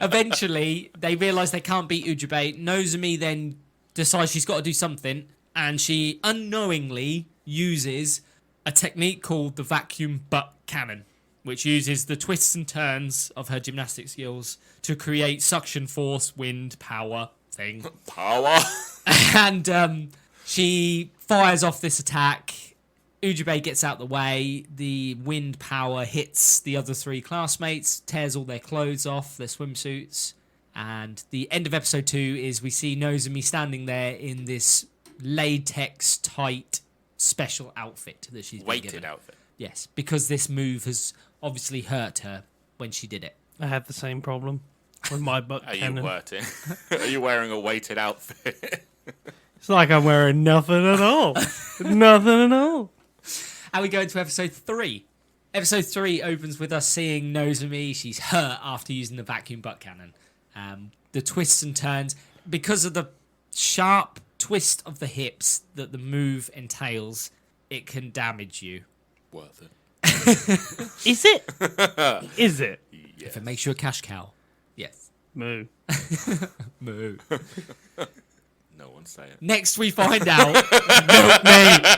Eventually, they realise they can't beat Ujube. Nozomi then decides she's got to do something, and she unknowingly uses a technique called the vacuum butt cannon, which uses the twists and turns of her gymnastic skills to create suction force, wind, power thing. Power. And she fires off this attack. Ujube gets out the way. The wind power hits the other 3 classmates, tears all their clothes off, their swimsuits. And the end of episode 2 is we see Nozomi standing there in this latex tight special outfit that she's been Weighted given. outfit. Yes, because this move has obviously hurt her when she did it. I have the same problem with my butt Are cannon. you working? Are you wearing a weighted outfit? It's like I'm wearing nothing at all. Nothing at all. And we go into episode 3. Episode 3 opens with us seeing Nozomi. She's hurt after using the vacuum butt cannon. The twists and turns, because of the sharp twist of the hips that the move entails, it can damage you. Worth it. Is it? Is it? If it makes you a cash cow. Yes. Moo. Moo. No one's saying. Next we find out. No, mate.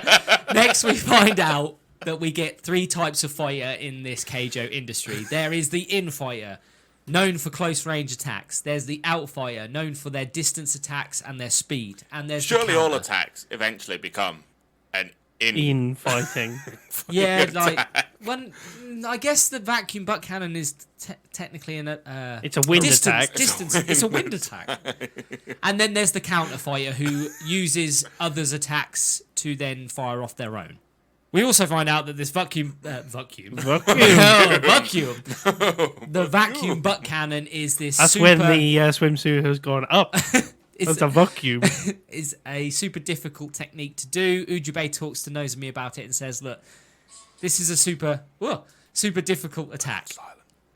Next we find out that we get 3 types of fighter in this Keijo industry. There is the in-fighter, known for close range attacks. There's the out-fighter, known for their distance attacks and their speed. And there's the Surely all counter. attacks eventually become an In fighting. Yeah, like when I guess the vacuum butt cannon is technically It's a wind distance, attack. Distance. It's a wind attack. And then there's the counter fighter who uses others' attacks to then fire off their own. We also find out that this vacuum. The vacuum butt cannon is this. That's super, when the swimsuit has gone up. is, That's a vacuum. is a super difficult technique to do. Ujube talks to Nozomi about it and says, "Look, this is a super difficult attack."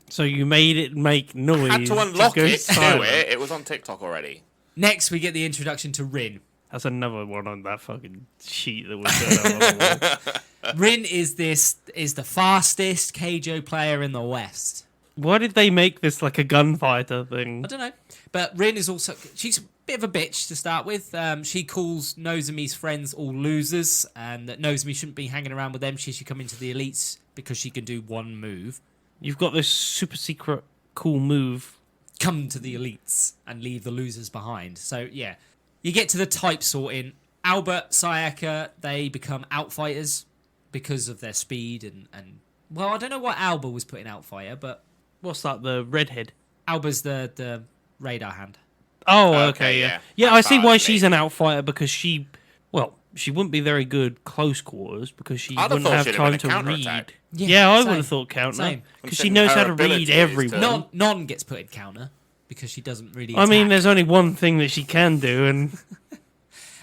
So you made it make noise. Had to unlock go it, do silent. it. It was on TikTok already. Next, we get the introduction to Rin. That's another one on that fucking sheet that was done on the wall. Rin is the fastest Keijo player in the West. Why did they make this like a gunfighter thing? I don't know. But Rin is also... She's a bit of a bitch to start with. She calls Nozomi's friends all losers, and that Nozomi shouldn't be hanging around with them. She should come into the elites because she can do one move. You've got this super secret cool move. Come to the elites and leave the losers behind. So, yeah. You get to the type sorting. Albert, Sayaka, they become outfighters because of their speed and... Well, I don't know what Alba was putting outfighter, but... What's that? The redhead. Alba's the radar hand. Oh, Okay, okay, yeah. yeah. Yeah, I see why Hardly. she's an outfighter because she wouldn't be very good close quarters because she I'd have wouldn't thought have she'd have time been to a read. counterattack. Yeah, I same. would have thought counter Same. because she Considering knows her how to read ability is everyone. to- Non gets put in counter because she doesn't really. I mean, attack. there's only one thing that she can do, and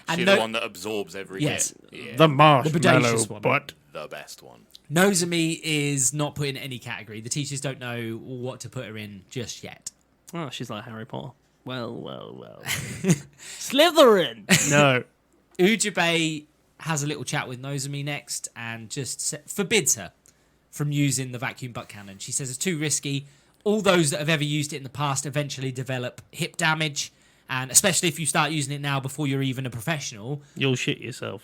And She's no- the one that absorbs every Yes. hit. Yeah, the marshmallow bodacious one. butt. the best one. Nozomi is not put in any category. The teachers don't know what to put her in just yet. Oh, she's like Harry Potter. Well. Slytherin. No. Ujube has a little chat with Nozomi next and just forbids her from using the vacuum butt cannon. She says it's too risky. all those that have ever used it in the past eventually develop hip damage. And especially if you start using it now before you're even a professional. You'll shit yourself.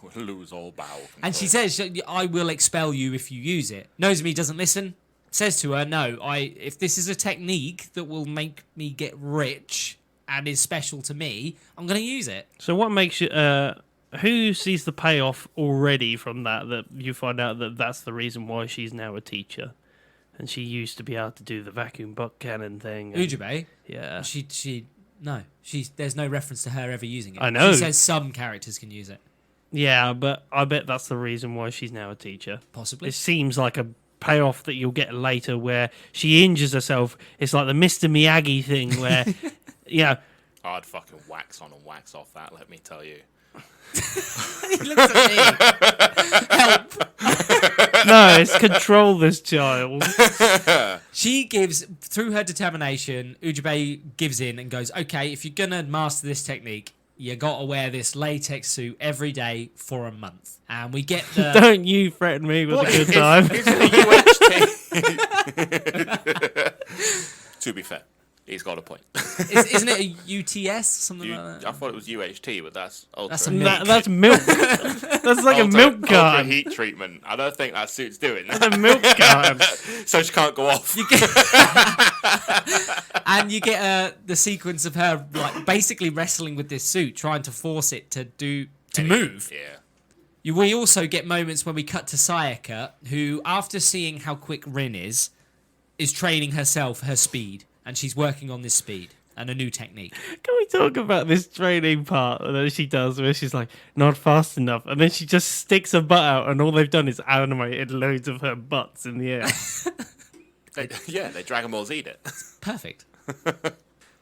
We'll lose all bowel control. And she says, I will expel you if you use it. Nozomi doesn't listen. Says to her, no, if this is a technique that will make me get rich and is special to me, I'm going to use it. So what makes you... who sees the payoff already from that you find out that that's the reason why she's now a teacher? And she used to be able to do the vacuum butt cannon thing. And, Ujube? yeah. There's no reference to her ever using it. I know. She says some characters can use it. Yeah, but I bet that's the reason why she's now a teacher. Possibly. It seems like a payoff that you'll get later where she injures herself. It's like the Mr. Miyagi thing where, I'd fucking wax on and wax off that, let me tell you. He looks at me. Help. No, it's control this child. She gives, through her determination, Ujube gives in and goes, okay, if you're going to master this technique, you got to wear this latex suit every day for a month. And we get the... Don't you threaten me with a good time. It's the UHT. To be fair, he's got a point. Isn't it a UTS? Something like that? I thought it was UHT, but that's ultra. That's a milk. That's milk. That's like a milk Ultra carton. heat treatment. I don't think that suit's doing that. That's a milk carton. So she can't go off. And you get the sequence of her like basically wrestling with this suit, trying to force it to move. Yeah. We also get moments when we cut to Sayaka, who, after seeing how quick Rin is training herself, her speed, and she's working on this speed and a new technique. Can we talk about this training part that she does where she's like, not fast enough, and then she just sticks her butt out and all they've done is animated loads of her butts in the air. They Dragon Ball Z'd it. Perfect.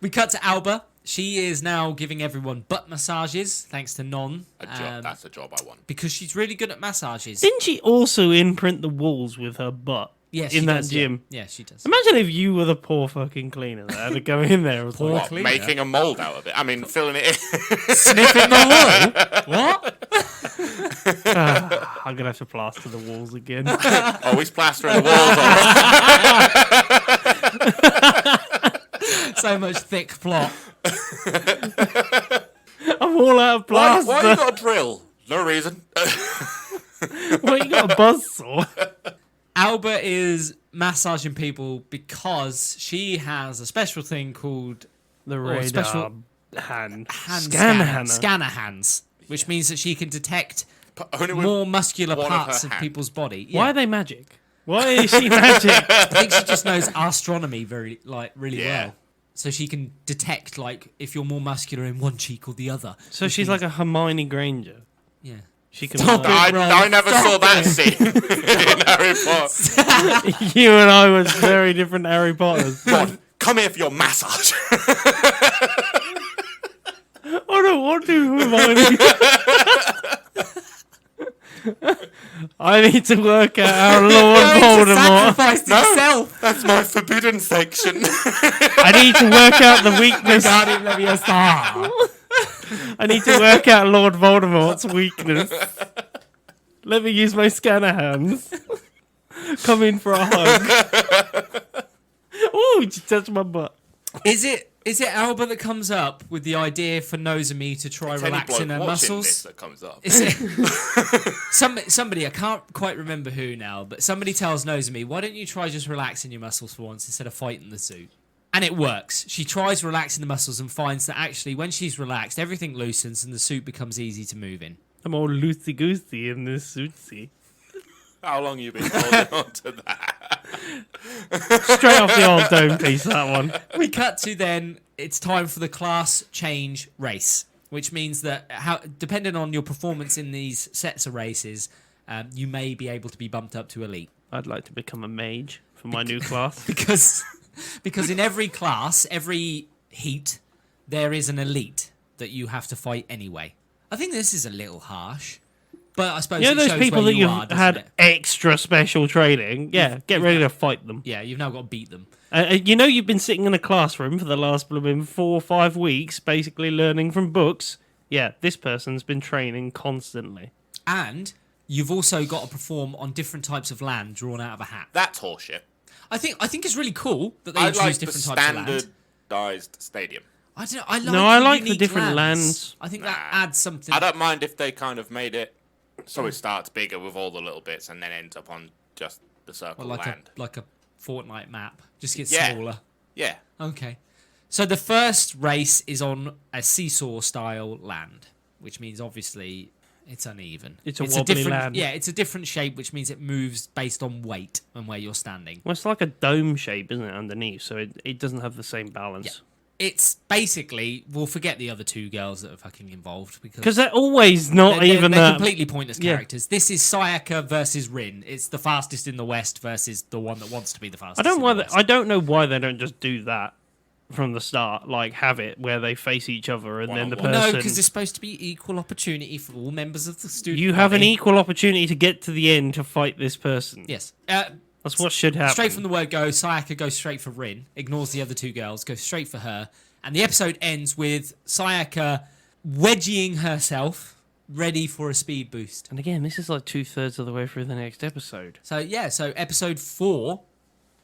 We cut to Alba. She is now giving everyone butt massages, thanks to Non. That's a job I want. Because she's really good at massages. Didn't she also imprint the walls with her butt? Yes, in she that does, gym. Yeah, she does. Imagine if you were the poor fucking cleaner that had to go in there. And Poor like, cleaner? Making a mould out of it. I mean, filling it in. Sniffing the wall? What? I'm going to have to plaster the walls again. Oh, he's plastering the walls on. So much thick plot. I'm all out of plaster. Why you got a drill? No reason. Well, you got a buzzsaw. Alba is massaging people because she has a special thing called The radar special hand scanner hands, which means that she can detect Only with more muscular one of her parts of hands. people's body. Why are they magic? Why is she magic? I think she just knows astronomy really Yeah. well. So she can detect like if you're more muscular in one cheek or the other. So Which she's means- like a Hermione Granger. yeah. She can. Stop it. I never Stop saw that it. scene in Harry Potter. You and I was very different Harry Potters. Ron, come here for your massage. I don't want to, Hermione. I need to work out how Lord Voldemort. Sacrificed himself. That's my forbidden section. I need to work out the weakness. Guardian Leviosa. I need to work out Lord Voldemort's weakness. Let me use my scanner hands. Come in for a hug. Oh, you touched my butt. Is it Alba that comes up with the idea for Nozomi to try It's any relaxing bloke her watching muscles? this that comes up. Is it somebody? I can't quite remember who now, but somebody tells Nozomi, "Why don't you try just relaxing your muscles for once instead of fighting the suit?" And it works. She tries relaxing the muscles and finds that actually, when she's relaxed, everything loosens and the suit becomes easy to move in. I'm all loosey goosey in this suitsy. How long you been holding on to that? Straight off the old dome piece, that one. We cut to then. It's time for the class change race, which means that depending on your performance in these sets of races, you may be able to be bumped up to elite. I'd like to become a mage for my new class. Because in every class, every heat, there is an elite that you have to fight anyway. I think this is a little harsh, but I suppose You know it those shows people where that you you've are, doesn't had it? extra special training? Yeah, get ready to fight them. Yeah, you've now got to beat them. You know you've been sitting in a classroom for the last 4 or 5 weeks, basically learning from books. Yeah, this person's been training constantly. And you've also got to perform on different types of land drawn out of a hat. That's horseshit. I think it's really cool that they I introduce like the different types of land. standardized stadium. I don't know. I like No, I like the unique different lands. I think that adds something. I don't mind if they kind of made it so it starts bigger with all the little bits and then ends up on just the circle Well, land. like a Fortnite map, just gets Yeah. smaller. Yeah. Okay. So the first race is on a seesaw style land, which means obviously it's uneven. It's a wobbly different, land. Yeah, it's a different shape, which means it moves based on weight and where you're standing. Well, it's like a dome shape, isn't it, underneath? So it doesn't have the same balance. Yeah. It's basically, we'll forget the other two girls that are fucking involved Because they're always not they're even they're that. completely pointless Yeah. characters. This is Sayaka versus Rin. It's the fastest in the West versus the one that wants to be the fastest. I don't know why they don't just do that from the start. Like have it where they face each other and then the One-on-one. person. No, because it's supposed to be equal opportunity for all members of the student. You have an body. equal opportunity to get to the end to fight this person. Yes. That's what should happen. Straight from the word go, Sayaka goes straight for Rin, ignores the other two girls, goes straight for her, and the episode ends with Sayaka wedging herself, ready for a speed boost. And again, this is like 2/3 of the way through the next episode. So episode 4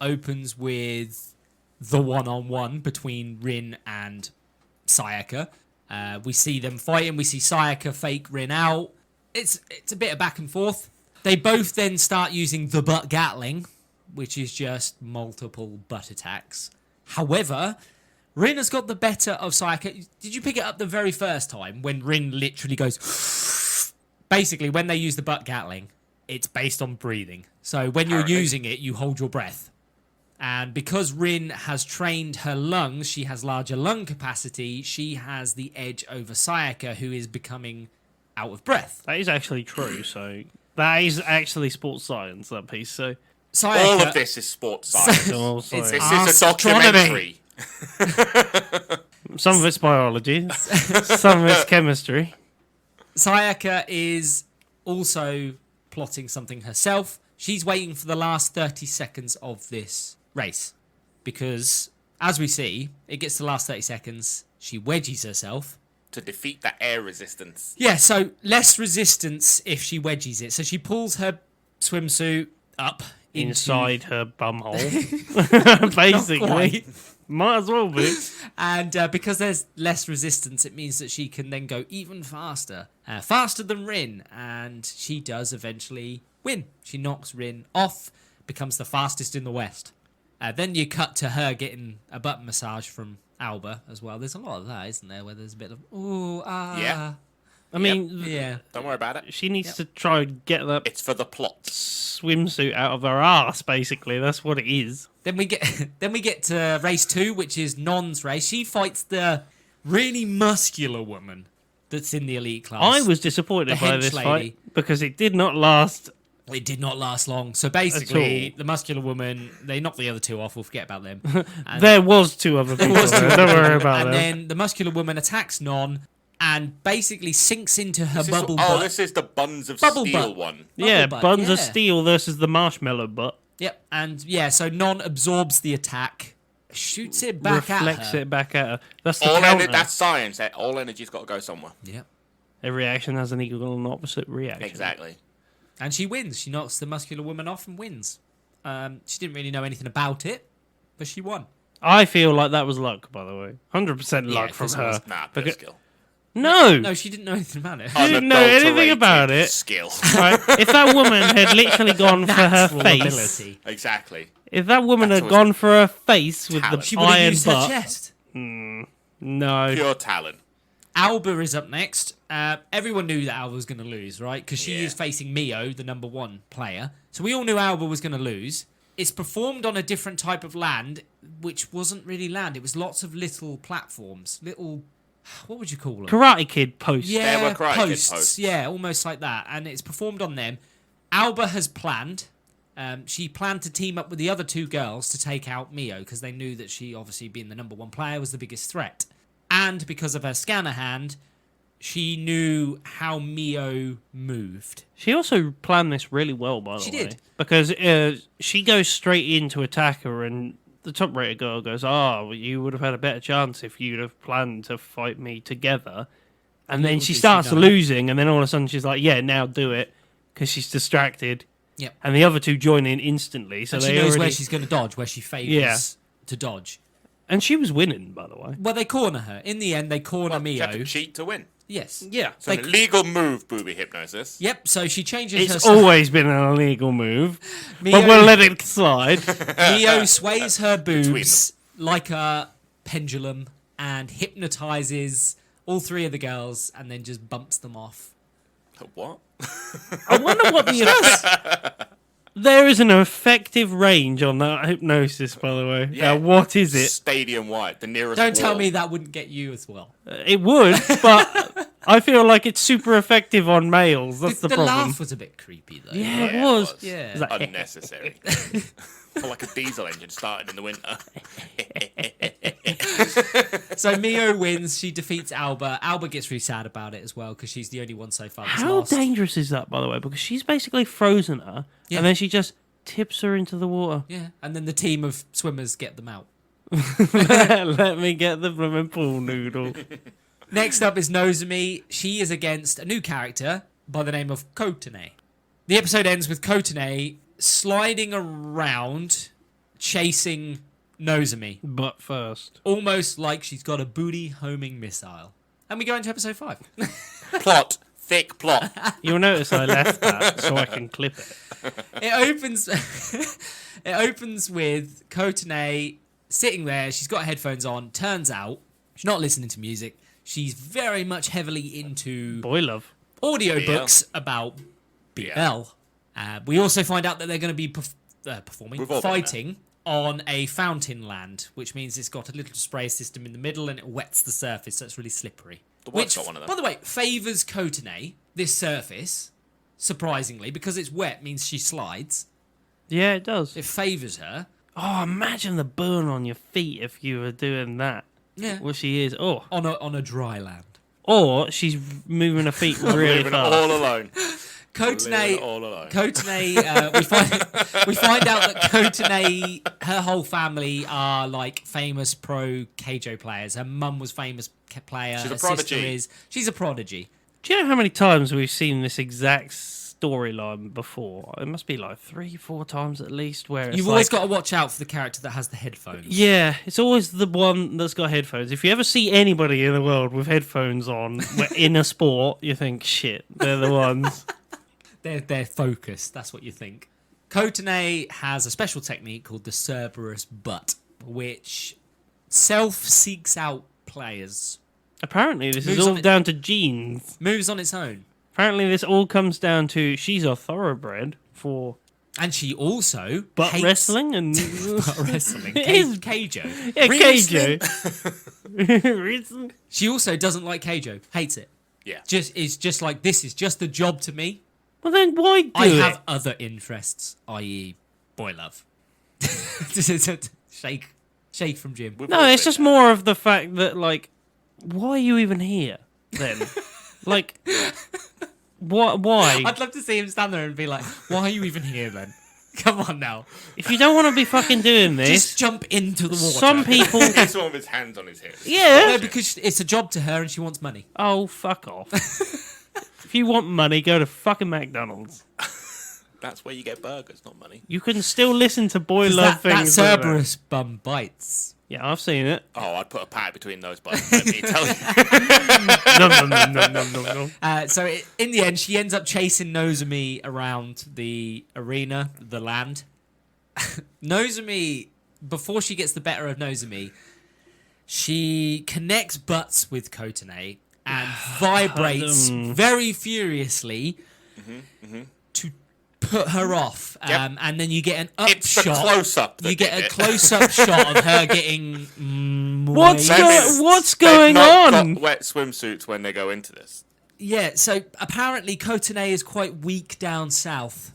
opens with the one-on-one between Rin and Sayaka. We see them fighting. We see Sayaka fake Rin out. It's a bit of back and forth. They both then start using the butt Gatling, which is just multiple butt attacks. However, Rin has got the better of Sayaka. Did you pick it up the very first time when Rin literally goes... Basically, when they use the butt Gatling, it's based on breathing. So when you're Apparently. using it, you hold your breath. And because Rin has trained her lungs, she has larger lung capacity, she has the edge over Sayaka, who is becoming out of breath. That is actually true. So that is actually sports science. That piece. So Sayaka, All of this is sports science. also, This is a Astronomy. documentary. some of it's biology, some of it's chemistry. Sayaka is also plotting something herself. She's waiting for the last 30 seconds of this race. Because, as we see, it gets to the last 30 seconds. She wedges herself. To defeat that air resistance. Yeah, so less resistance if she wedges it. So she pulls her swimsuit up into... Inside her bumhole, Not basically. quite. Might as well be. And because there's less resistance, it means that she can then go even faster. Faster than Rin. And she does eventually win. She knocks Rin off, becomes the fastest in the West. Then you cut to her getting a butt massage from Alba as well. There's a lot of that, isn't there? Where there's a bit of, ooh, ah. Yeah. I mean, Yeah. Don't worry about it. she needs to try and get that It's for the plot. swimsuit out of her ass. Basically, that's what it is. Then we get to race 2, which is Non's race. She fights the really muscular woman that's in the elite class. I was disappointed The by hench this lady. fight because it did not last. It did not last long. So basically, the muscular woman, they knocked the other two off. We'll forget about them. And There was 2 other people. There. Don't worry about and that. then the muscular woman attacks Non and basically sinks into her This is- bubble oh, butt. this is the Buns of Bubble Steel butt. one. Yeah, butt, Buns of yeah. Steel versus the marshmallow butt. Yep. And yeah, so Non absorbs the attack, shoots it back reflects at her. it back at her. That's the All counter. that's science. All energy's got to go somewhere. Yep. Every action has an equal and opposite reaction. Exactly. And she wins. She knocks the muscular woman off and wins. She didn't really know anything about it, but she won. I feel like that was luck, by the way. 100% Yeah, luck from this her. was- Nah, bit Because- of skill. No! No, she didn't know anything about it. You didn't know anything about Unadulterated it. Skill. Right? If that woman had literally gone for her Natural face, ability. Exactly. if that woman That's had what- gone for her face with Talent. the She would have iron used her butt, chest. no. Pure talent. Alba is up next. Everyone knew that Alba was going to lose, right? Because she Yeah. is facing Mio, the number 1 player. So we all knew Alba was going to lose. It's performed on a different type of land, which wasn't really land. It was lots of little platforms. Little... What would you call them? Karate Kid post. Yeah, There were Karate Kid posts. Yeah, almost like that. And it's performed on them. Alba has planned. She planned to team up with the other 2 girls to take out Mio because they knew that she, obviously being the number 1 player, was the biggest threat. And because of her scanner hand, she knew how Mio moved. She also planned this really well, by the She way. did. Because she goes straight in to attack her, and the top rated girl goes, well, you would have had a better chance if you'd have planned to fight me together. And then Little she did she starts know. losing, and then all of a sudden she's like, yeah, now do it. Because she's distracted. Yep. And the other two join in instantly. So And they she knows already... where she's going to dodge, where she favours Yeah. to dodge. And she was winning, by the way. Well, they corner her. In the end, they corner Well, you have to Mio. cheat to win. Yes. Yeah. It's an illegal move, booby hypnosis. Yep, so she changes It's her... always been an illegal move. Mio, But we'll let it slide. Mio sways her Between boobs like a pendulum and hypnotizes all three of the girls and then just bumps them off. What? I wonder what the... There is an effective range on that hypnosis, by the way. Yeah. What is it? Stadium wide, the nearest Don't tell wall. me that wouldn't get you as well. It would, but I feel like it's super effective on males. That's the the problem. laugh was a bit creepy, though. Yeah, Yeah, it was. Yeah. It's like, Unnecessary. For like a diesel engine starting in the winter. So Mio wins. She defeats Alba. Alba gets really sad about it as well because she's the only one so far that's how lost. dangerous is that, by the way? Because she's basically frozen her, Yeah. and then she just tips her into the water. Yeah, and then the team of swimmers get them out. Let me get the blooming pool noodle. Next up is Nozomi. She is against a new character by the name of Kotane. The episode ends with Kotane sliding around, chasing Nozomi, But first, almost like she's got a booty homing missile. And we go into episode 5. Plot. Thick plot. you'll notice I left that so I can clip it. It opens. It opens with Kotane sitting there. She's got headphones on. Turns out she's not listening to music. She's very much heavily into Boy love. audiobooks about BL. We also find out that they're going to be performing, We've all been fighting on a fountain land, which means it's got a little spray system in the middle and it wets the surface, so it's really slippery. The wife's Which, got one of them. by the way, favours Kotane, this surface, surprisingly, because it's wet means she slides. Yeah, it does. It favours her. Oh, imagine the burn on your feet if you were doing that. Yeah. Well, she is. Oh. On a dry land. Or she's moving her feet really Living fast. all alone. Kotane, Living all alone. we find out that Kotane, her whole family are like famous pro Keijo players. Her mum was famous player. She's a her sister prodigy. she's a prodigy. Do you know how many times we've seen this exact storyline before? It must be like 3-4 times at least. Where it's You've always got to watch out for the character that has the headphones. Yeah, it's always the one that's got headphones. If you ever see anybody in the world with headphones on in a sport, you think, shit, they're the ones. They're focused. That's what you think. Kotane has a special technique called the Cerberus butt, which self-seeks out players. Apparently, this is Moves all on it- down to genes. Moves on its own. Apparently, this all comes down to she's a thoroughbred for And she also butt hates wrestling and butt wrestling. It is. Keijo. yeah, Wrestling. Keijo. She also doesn't like Keijo. Hates it. Yeah. Is just like, this is just a job to me. Well, then why do I it? have other interests, i.e. boy love. Shake from Jim. We've No, all it's been just there. more of the fact that, like, why are you even here then? Like, what? Why? I'd love to see him stand there and be like, why are you even here then? Come on now. If you don't want to be fucking doing this, Just jump into the water. some people. He's one with his hands on his hips. Yeah. No, because it's a job to her and she wants money. Oh, fuck off. If you want money, go to fucking McDonald's. That's where you get burgers, not money. You can still listen to boy love That things. like that. Cerberus bum bites. Yeah, I've seen it. Oh, I'd put a pat between those buttons. Let me tell you. No. In the end, she ends up chasing Nozomi around the arena, the land. Nozomi, before she gets the better of Nozomi, she connects butts with Kotane and vibrates very furiously to put her off. Yep. And then you get an It's the upshot. close-up. that You get did a it. close-up shot of her getting What's moist. what's They've going not on? got wet swimsuits when they go into this. Yeah, so apparently Kotane is quite weak down south.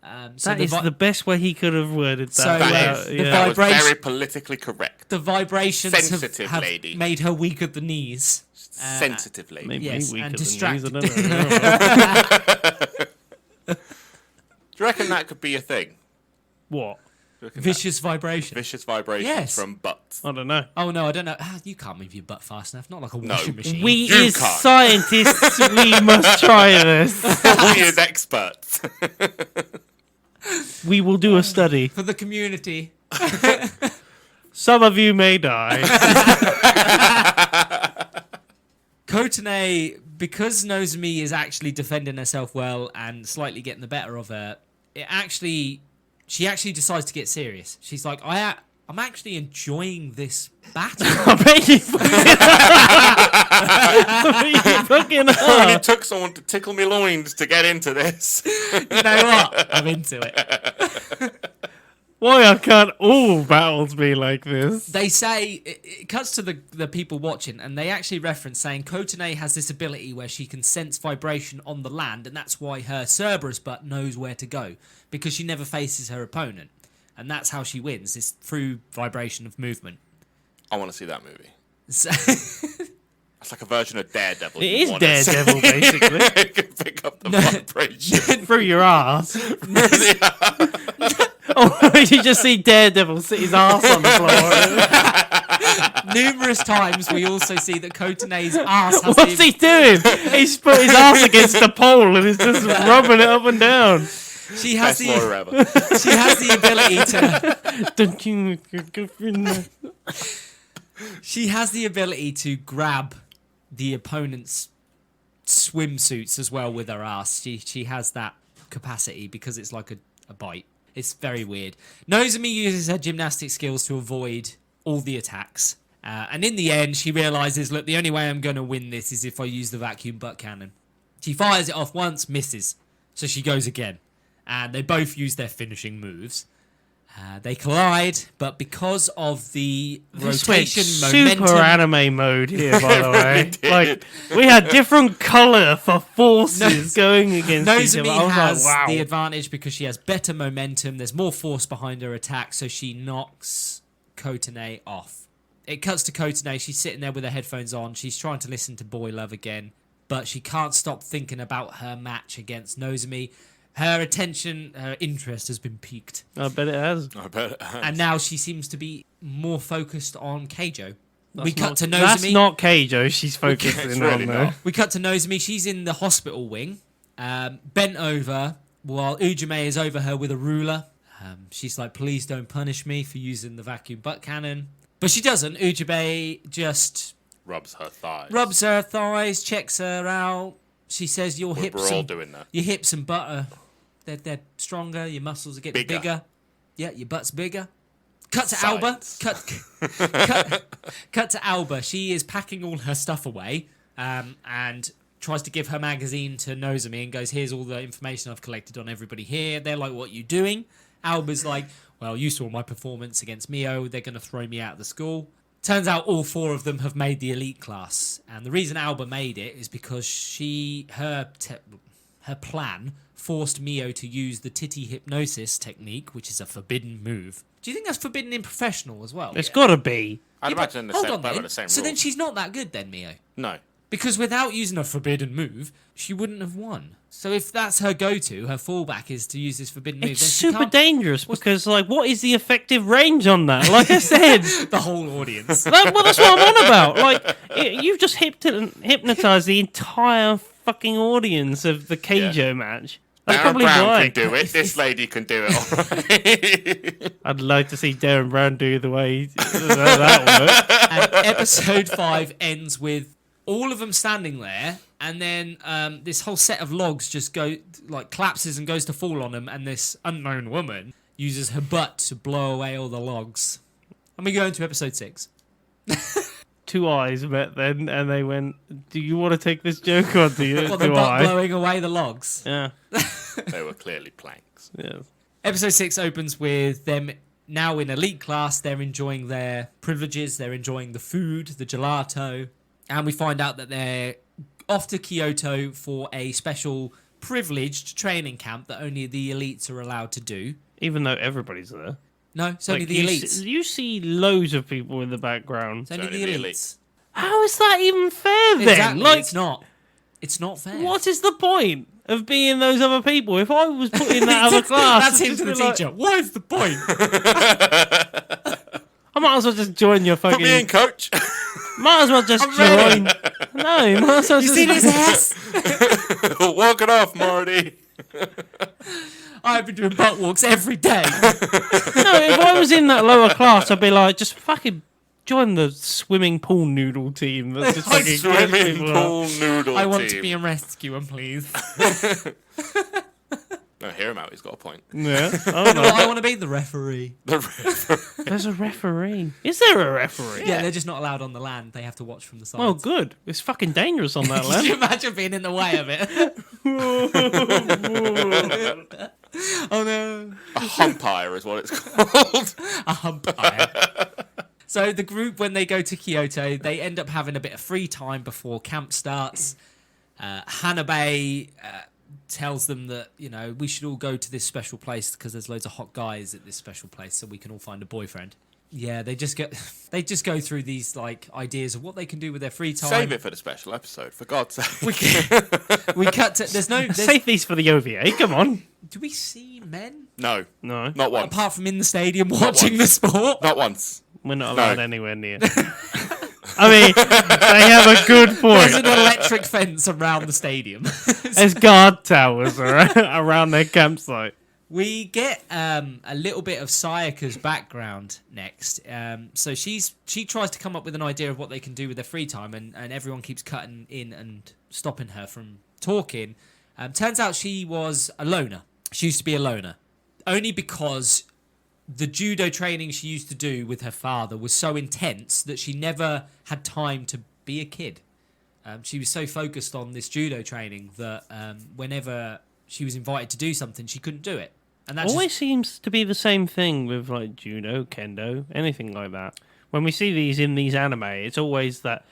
That is the best way he could have worded that. So, That the is. That was vibration- very politically correct. the vibrations Sensitive have lady. made her weak at the knees. Sensitive lady. Maybe Yes, weaker and than distracted. these, I don't know. Do you reckon that could be a thing? What? Do you reckon Vicious vibration. that- vicious vibrations Yes. from butts. I don't know. Oh no, I don't know. You can't move your butt fast enough. Not like a washing machine. We You as can't. scientists, we must try this. We as experts. We will do a study. For the community. Some of you may die. Kotane, because Nozomi is actually defending herself well and slightly getting the better of her, she actually decides to get serious. She's like, I'm actually enjoying this battle. I bet you fucking It only are. took someone to tickle me loins to get into this. You know what? I'm into it. Why can't all battles be like this? They say, it cuts to the people watching, and they actually reference saying Kotane has this ability where she can sense vibration on the land, and that's why her Cerberus butt knows where to go, because she never faces her opponent. And that's how she wins, is through vibration of movement. I want to see that movie. So It's like a version of Daredevil. It is Daredevil, basically. You can pick up the vibration. Through your ass. Oh, you just see Daredevil sit his ass on the floor. numerous times we also see that Kotane's ass has What's he doing? He's put his ass against the pole and he's just rubbing it up and down. She has Best lawyer ever. she has the ability to she has the ability to grab the opponent's swimsuits as well with her ass. She has that capacity because it's like a bite. It's very weird. Nozomi uses her gymnastic skills to avoid all the attacks. And in the end, she realizes, look, the only way I'm going to win this is if I use the vacuum butt cannon. She fires it off once, misses. So she goes again. And they both use their finishing moves. They collide, but because of the rotation momentum... Super anime mode here, by the way. did. Like, we had different colour for forces going against each other. Nozomi I was has like, wow. the advantage because she has better momentum. There's more force behind her attack, so she knocks Kotane off. It cuts to Kotane. She's sitting there with her headphones on. She's trying to listen to Boy Love again, but she can't stop thinking about her match against Nozomi. Her attention, her interest has been piqued. I bet it has. I bet it has. And now she seems to be more focused on Keijo. That's not Keijo she's focusing It's on, really though. not. We cut to Nozomi. She's in the hospital wing, bent over, while Ujime is over her with a ruler. She's like, please don't punish me for using the vacuum butt cannon. But she doesn't. Ujime just Rubs her thighs. rubs her thighs, checks her out. She says, your hips We're all and, doing that. your hips and butt are they're stronger, your muscles are getting bigger. Yeah, your butt's bigger. Cut to Science. Alba. Cut to Alba. She is packing all her stuff away and tries to give her magazine to Nozomi and goes, here's all the information I've collected on everybody here. They're like, what are you doing? Alba's like, well, you saw my performance against Mio. They're going to throw me out of the school. Turns out all four of them have made the elite class. And the reason Alba made it is because her plan forced Mio to use the titty hypnosis technique, which is a forbidden move. Do you think that's forbidden in professional as well? It's got to be. I'd Yeah, but imagine hold on the then. same So then rules. she's not that good then, Mio. No. Because without using a forbidden move, she wouldn't have won. So if that's her go-to, her fallback is to use this forbidden move, It's then she super can't... dangerous because, like, what is the effective range on that? Like I said, The whole audience. that's what I'm on about. Like, you've just hypnotized the entire fucking audience of the Keijo match. That's Darren probably Brown why. can do it. This lady can do it. All right. I'd like to see Darren Brown do the way that works. And episode 5 ends with all of them standing there, and then this whole set of logs just collapses and goes to fall on them, and this unknown woman uses her butt to blow away all the logs. And we go into episode 6. Two eyes met then, and they went, "Do you want to take this joke on? Do you? What, the Do butt I?" blowing away the logs? Yeah. They were clearly planks. Yes. Episode 6 opens with them now in elite class. They're enjoying their privileges. They're enjoying the food, the gelato. And we find out that they're off to Kyoto for a special privileged training camp that only the elites are allowed to do. Even though everybody's there. No, it's only Like, the you elites. You see loads of people in the background. It's only only the the elites. How is that even fair then? Exactly. Like, It's not. It's not fair. what is the point of being those other people? If I was put in that other class, That's him it'd to the just be like, teacher. What is the point? I might as well just join your Put me in, fucking. coach. Might as well just ready. join. No, you might as well You just. see this ass? Walk it off, Marty. I've been doing butt walks every day. No, if I was in that lower class, I'd be like, just fucking join the swimming pool noodle team. That's just fucking Swimming pool noodle I want team. to be a rescuer, please. No, hear him out. He's got a point. Yeah. Oh, No, no. I want to be the referee. There's a referee. Is there a referee? Yeah, they're just not allowed on the land. They have to watch from the side. Well, good. It's fucking dangerous on that Can you land. imagine being in the way of it? Oh no. A humpire is what it's called. A umpire. So the group, when they go to Kyoto, they end up having a bit of free time before camp starts. Hanabe tells them that, you know, we should all go to this special place because there's loads of hot guys at this special place, so we can all find a boyfriend. Yeah, they just go through these like ideas of what they can do with their free time. Save it for the special episode, for God's sake. We cut to there's Save these for the OVA. Come on. do we see men No, No, not once. apart from in the stadium watching the sport? Not once. we're not No. allowed anywhere near. I mean, they have a good There's an point. electric fence around the stadium. There's guard towers around their campsite. We get a little bit of Sayaka's background next. So she tries to come up with an idea of what they can do with their free time, and everyone keeps cutting in and stopping her from talking. Turns out she was a loner. She used to be a loner. Only because the judo training she used to do with her father was so intense that she never had time to be a kid. She was so focused on this judo training that whenever she was invited to do something, she couldn't do it. And that Always seems to be the same thing with like judo, kendo, anything like that. When we see these in these anime, it's always that,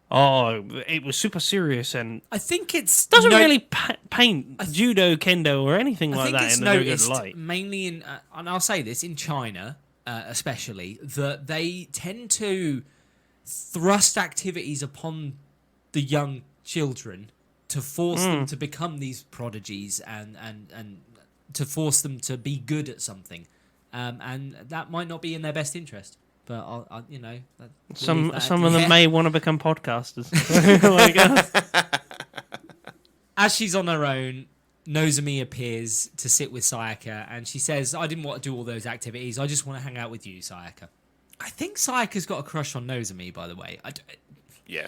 oh, it was super serious and I think it's doesn't really paint judo, kendo, or anything I like think that it's in a very good noticed light. mainly in, and I'll say this, in China especially, that they tend to thrust activities upon the young children to force them to become these prodigies and to force them to be good at something, and that might not be in their best interest. But I'll you know, Some of them may want to become podcasters. Like us. As she's on her own, Nozomi appears to sit with Sayaka, and she says, I didn't want to do all those activities. I just want to hang out with you, Sayaka. I think Sayaka's got a crush on Nozomi, by the way. Yeah.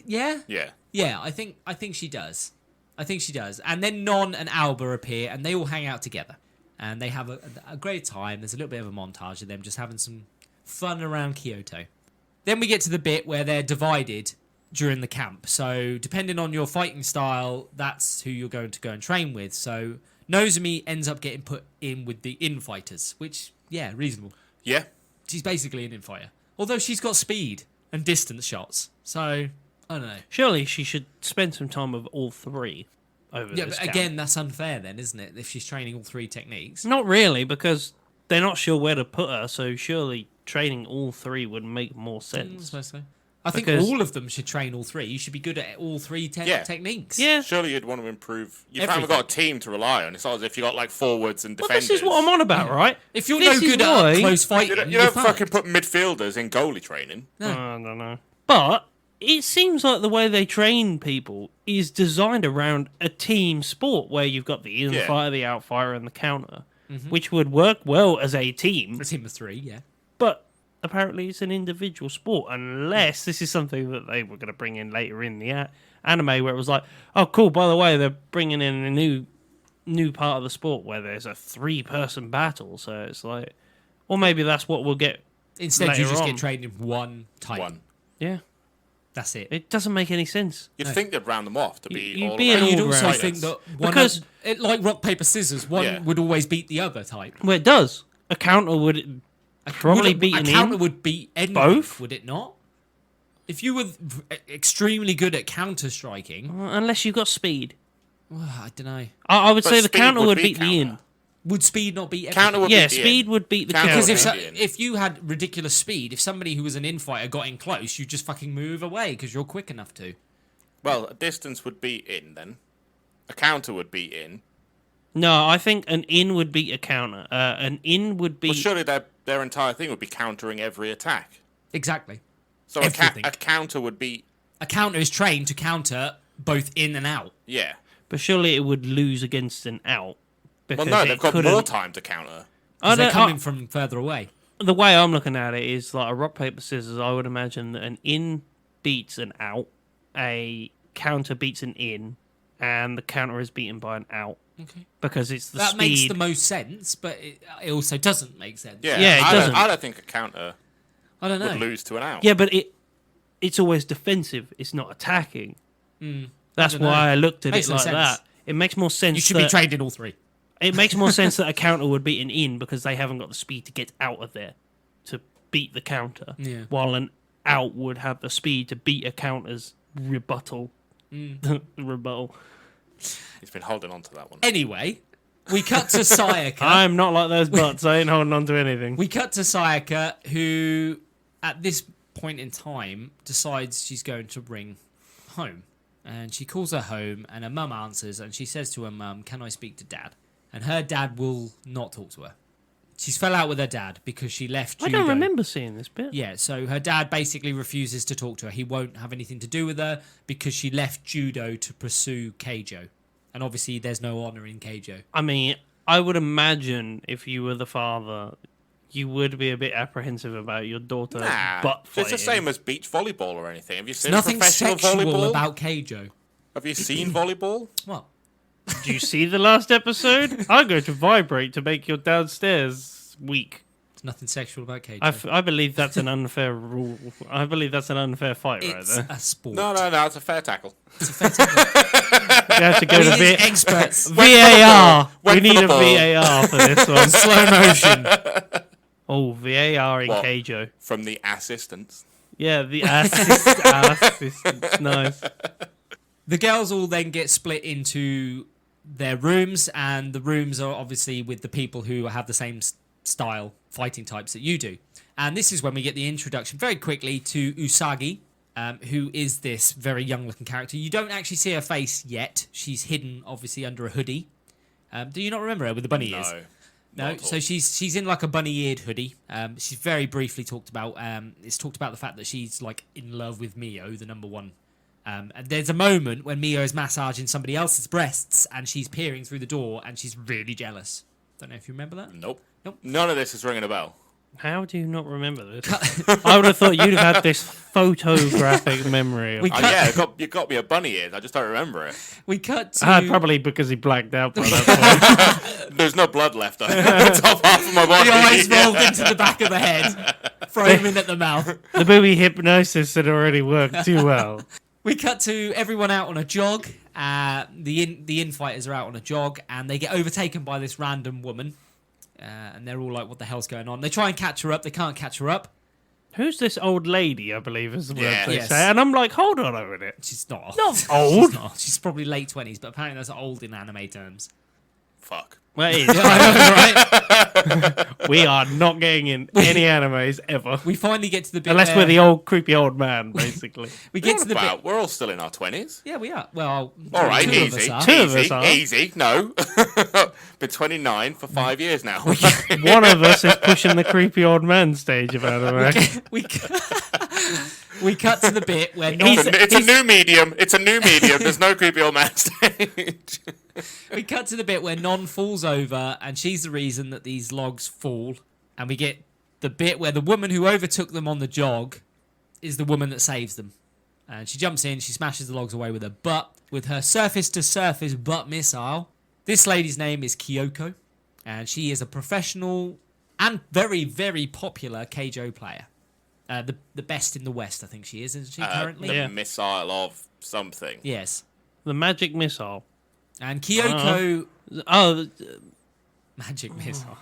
Yeah? Yeah. Yeah, I think she does. I think she does. And then Non and Alba appear, and they all hang out together. And they have a great time. There's a little bit of a montage of them just having some fun around Kyoto. Then we get to the bit where they're divided during the camp. So depending on your fighting style, that's who you're going to go and train with. So Nozomi ends up getting put in with the in-fighters, which, yeah, reasonable. Yeah. She's basically an in-fighter. Although she's got speed and distance shots. So, I don't know. Surely she should spend some time with all three over Yeah, this but camp. again, that's unfair then, isn't it? If she's training all three techniques. Not really, because they're not sure where to put her, so surely training all three would make more I sense. suppose so. I think Because- all of them should train all three. You should be good at all three Yeah. techniques. Yeah, Surely you'd want to improve. You Everything. haven't got a team to rely on. It's not as if you got like forwards and well, defenders. this is what I'm on about, right? If you're This no is good why- at close You fighting, don't, you you're don't fucked. fucking put midfielders in goalie training. No. I don't know. But it seems like the way they train people is designed around a team sport where you've got the in-fighter, the out-fighter, and the counter, which would work well as a team, A team of three, yeah. but apparently it's an individual sport, unless this is something that they were going to bring in later in the anime where it was like, oh, cool, by the way, they're bringing in a new part of the sport where there's a three-person battle, so it's like, or maybe that's what we'll get. Instead, you Later just on. get trained in one type. One. Yeah, That's it. it doesn't make any sense. You'd think they'd round them off to be You'd all be around an And you'd all-round. also fighters. think that one Because- like rock, paper, scissors, one Yeah. would always beat the other type. Well, it does. A counter would probably beat a an counter in. would beat anything, Both? would it not? If you were extremely good at counter striking, Unless you got speed. I don't know. I would But say the speed counter would would beat beat the in. counter. Would speed not beat everything? Counter would Yeah, beat the speed in. would beat the Counter counter. Because would if beat the in. if you had ridiculous speed, if somebody who was an in-fighter got in close, you'd just fucking move away because you're quick enough to. Well, a distance would beat in then. A counter would beat in. No, I think an in would beat a counter. An in would Well, beat. surely their entire thing would be countering every attack. Exactly. So Everything. a counter would beat. A counter is trained to counter both in and out. Yeah. But surely it would lose against an out because Well, no, it they've got couldn't- more time to counter. I They're don't- coming from further away. The way I'm looking at it is like a rock, paper, scissors. I would imagine that an in beats an out, a counter beats an in, and the counter is beaten by an out. Okay. Because it's the That speed. makes the most sense, but it also doesn't make sense. Yeah, Yeah, it doesn't. I don't think a counter I don't know. would lose to an out. Yeah, but it's always defensive. It's not attacking. That's don't know. why I looked at Makes it no like sense. that. It makes more sense. You should be trained in all three. It makes more sense that a counter would beat an in because they haven't got the speed to get out of there to beat the counter. Yeah. While an out would have the speed to beat a counter's rebuttal. Rebuttal. He's been holding on to that one. Anyway, we cut to Sayaka. I'm not like those butts. I ain't holding on to anything. We cut to Sayaka, who, at this point in time, decides she's going to ring home. And she calls her home, and her mum answers, and she says to her mum, "Can I speak to Dad?" And her dad will not talk to her. She's fell out with her dad because she left I judo. don't remember seeing this bit. Yeah, so her dad basically refuses to talk to her. He won't have anything to do with her because she left judo to pursue Keijo. And obviously there's no honour in Keijo. I mean, I would imagine if you were the father, you would be a bit apprehensive about your daughter butt fighting. It's the same as beach volleyball or anything. Have you seen Nothing professional sexual volleyball? about Keijo. Have you seen volleyball? What? Did you see the last episode? I'm going to vibrate to make your downstairs weak. There's nothing sexual about Keijo. I believe that's an unfair rule. I believe that's an unfair fight It's right there. a sport. No, it's a fair tackle. It's a fair tackle. You have to go We to need experts. VAR. We Went for need the a ball. VAR for this one. Slow motion. Oh, VAR in What? Keijo. From the assistants. Yeah, the assist. Nice. The girls all then get split into their rooms, and the rooms are obviously with the people who have the same style fighting types that you do. And this is when we get the introduction very quickly to Usagi, who is this very young-looking character. You don't actually see her face yet. She's hidden, obviously, under a hoodie. Do you not remember her with the bunny ears? No. No, not at so all. she's in like a bunny-eared hoodie. She's very briefly talked about. It's talked about the fact that she's like in love with Mio, the number one. And there's a moment when Mio is massaging somebody else's breasts, and she's peering through the door, and she's really jealous. Don't know if you remember that. Nope. Nope. None of this is ringing a bell. How do you not remember this? I would have thought you'd have had this photographic memory. Of We Oh, yeah, you got me a bunny ears. I just don't remember it. We cut to Probably because he blacked out by that point. There's no blood left on the top half of my body. the eyes rolled into the back of the head, foaming at the mouth. The movie hypnosis had already worked too well. We cut to everyone out on a jog. The infighters are out on a jog, and they get overtaken by this random woman. And they're all like, "What the hell's going on?" They try and catch her up. They can't catch her up. Who's this old lady, I believe is the word Yeah. they Yes. say. And I'm like, hold on a minute. She's not old. Not old. She's not. She's probably late 20s, but apparently that's old in anime terms. Fuck. Well, it is. right? We are not getting in any animes ever. We finally get to the bit Unless where we're the old creepy old man, basically. we get to the bit. About? We're all still in our 20s. Yeah, we are. Well, All right, two of us easy. are. Two of us Easy. are. Easy. No. Been 29 for 5 years now. One of us is pushing the creepy old man stage of anime. we we cut to the bit where It's a new medium. It's a new medium. There's no creepy old man stage. we cut to the bit where Non falls over, and she's the reason that these logs fall. And we get the bit where the woman who overtook them on the jog is the woman that saves them. And she jumps in, she smashes the logs away with her butt, with her surface-to-surface butt missile. This lady's name is Kyoko, and she is a professional and very, very popular Keijo player. The best in the West, I think she is, isn't she, currently? The Yeah. missile of something. Yes. The magic missile. And Kyoko... Oh, Magic missile.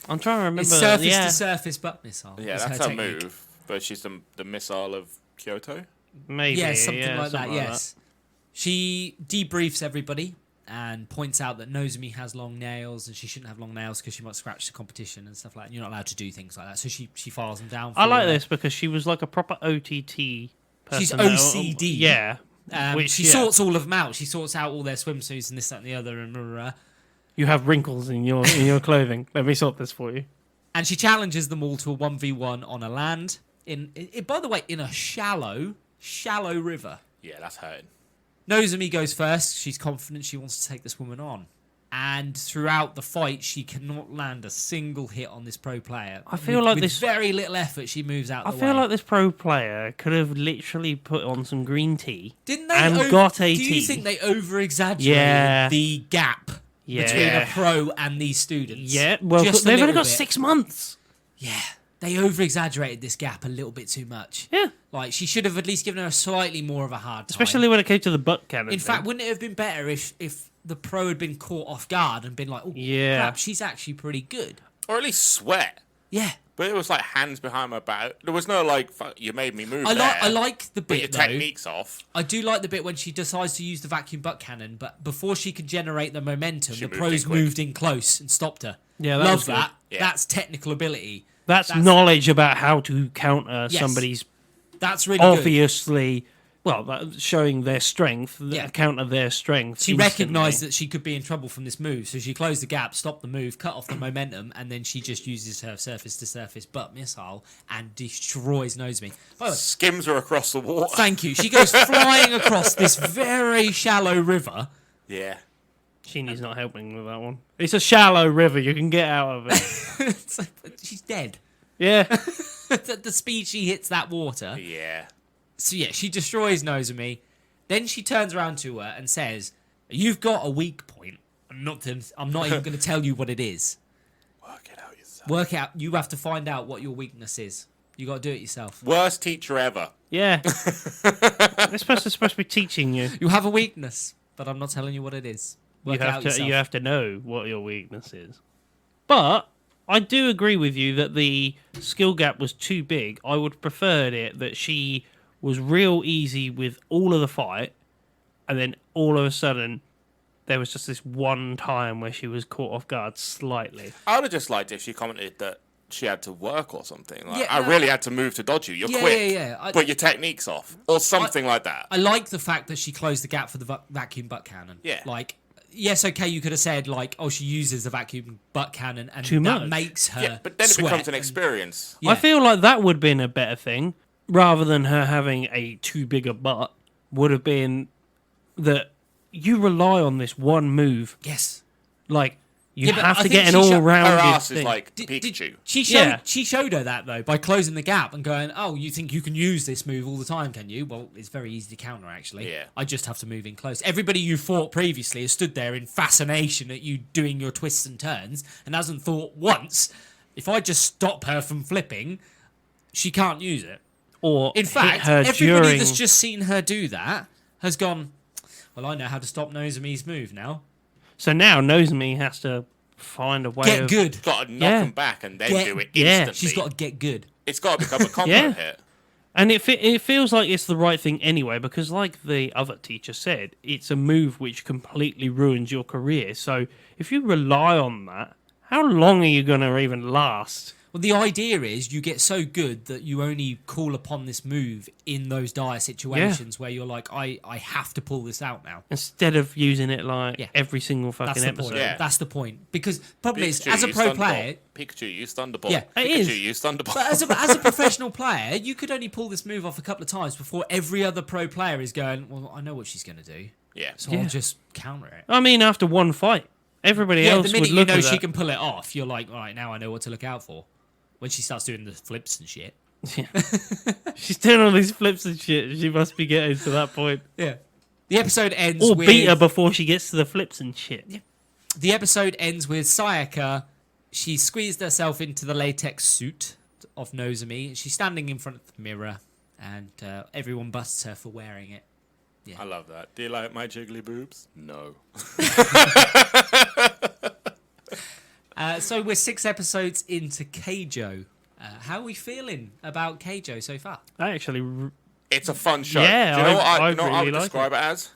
I'm trying to remember. It's surface-to-surface butt missile. Yeah, is that's her her technique. move. But she's the missile of Kyoto. Maybe. Yeah, something like that, something yes. She debriefs everybody and points out that Nozomi has long nails and she shouldn't have long nails because she might scratch the competition and stuff like that. You're not allowed to do things like that. So she files them down. I like her. this because she was like a proper OTT person. She's that- OCD. Yeah. She sorts all of them out. She sorts out all their swimsuits and this, that, and the other. And blah, blah, blah. You have wrinkles in your clothing. Let me sort this for you. And she challenges them all to a 1v1 on a land. By the way, in a shallow river. Yeah, that's hurting. Nozomi goes first. She's confident she wants to take this woman on. And throughout the fight, she cannot land a single hit on this pro player. I feel like with this- very little effort, she moves out I the way. feel like this pro player could have literally put on some green tea. Didn't they and got a Do you tea. think they over-exaggerated Yeah. the gap between a Yeah. pro and these students? Yeah, well, Just a they've only little got bit. 6 months. Yeah, they over-exaggerated this gap a little bit too much. Yeah, Like, she should have at least given her slightly more of a hard time. especially when it came to the butt cannon. In thing. fact, wouldn't it have been better if the pro had been caught off guard and been like, oh, Yeah. crap, she's actually pretty good. Or at least sweat. Yeah. But it was like hands behind my back. There was no like, fuck, you made me move I there. like the but your bit, though. technique's off. I do like the bit when she decides to use the vacuum butt cannon, but before she could generate the momentum, She the moved pros in quick. moved in close and stopped her. Yeah, that Love was good. that. Yeah. That's technical ability. that's knowledge about how to counter Yes. somebody's That's really good. obviously, showing their strength, Yeah. counter their strength. She instantly. recognised that she could be in trouble from this move, so she closed the gap, stopped the move, cut off the momentum, and then she just uses her surface-to-surface butt missile and destroys Nozomi. By the way, Skims her across the water. thank you. She goes flying across this very shallow river. Yeah. Sheeny's not helping with that one. It's a shallow river. You can get out of it. It's like, she's dead. Yeah. At the speed she hits that water. Yeah. So yeah, she destroys Nozomi. Then she turns around to her and says, "You've got a weak point. I'm not even going to tell you what it is. Work it out yourself. Work out. You have to find out what your weakness is. You got to do it yourself. Worst teacher ever. Yeah. They're supposed to be teaching you. You have a weakness, but I'm not telling you what it is. Work it out yourself." You have to know what your weakness is. But I do agree with you that the skill gap was too big. I would have preferred it that she was real easy with all of the fight, and then all of a sudden there was just this one time where she was caught off guard slightly. I would have just liked if she commented that she had to work or something. Like, Yeah, I no. really had to move to dodge you. You're Yeah, quick. yeah. But your technique's off. Or something like that. I like the fact that she closed the gap for the vacuum butt cannon. Yeah. Like, yes, okay, you could have said, like, oh, she uses the vacuum butt cannon and Too that much. makes her Yeah, but then it sweat becomes an and- experience. Yeah. I feel like that would have been a better thing, rather than her having a too big a butt, would have been that you rely on this one move. Yes. Like, you Yeah, but have I to think get an she all Her rounded ass is thing. like Did- Pikachu. Yeah. She showed her that, though, by closing the gap and going, oh, you think you can use this move all the time, can you? Well, it's very easy to counter, actually. Yeah. I just have to move in close. Everybody you fought previously has stood there in fascination at you doing your twists and turns and hasn't thought once, if I just stop her from flipping, she can't use it. Or In hit fact, her everybody during... that's just seen her do that has gone, well, I know how to stop Nozomi's move now. So now Nozomi has to find a way Get of... good. Got to knock Yeah. him back and then Get- do it yeah. instantly. She's got to get good. It's got to become a combo Yeah. hit. And it feels like it's the right thing anyway, because like the other teacher said, it's a move which completely ruins your career. So if you rely on that, how long are you going to even last? Well, the idea is you get so good that you only call upon this move in those dire situations where you're like, I have to pull this out now. Instead of using it like Yeah. every single fucking That's the episode. point. Yeah. That's the point. Because probably it's, Pikachu as a used pro Thunderbolt. player, Pikachu used Thunderbolt. Yeah, it Pikachu is. used Thunderbolt. but as a professional player, you could only pull this move off a couple of times before every other pro player is going, well, I know what she's going to do, yeah. so Yeah. I'll just counter it. I mean, after one fight, everybody Yeah, else the minute would you look know at she that. can pull it off, you're like, all right, now I know what to look out for. When she starts doing the flips and shit. She's doing all these flips and shit. She must be getting to that point. Yeah. The episode ends Or with... beat her before she gets to the flips and shit. The episode ends with Sayaka. She squeezed herself into the latex suit of Nozomi. She's standing in front of the mirror, and everyone busts her for wearing it. I love that. Do you like my jiggly boobs? No. So we're 6 episodes into Keijo. How are we feeling about Keijo so far? I actually... It's a fun show. Yeah, Do you know what I you know what I really would like describe it as?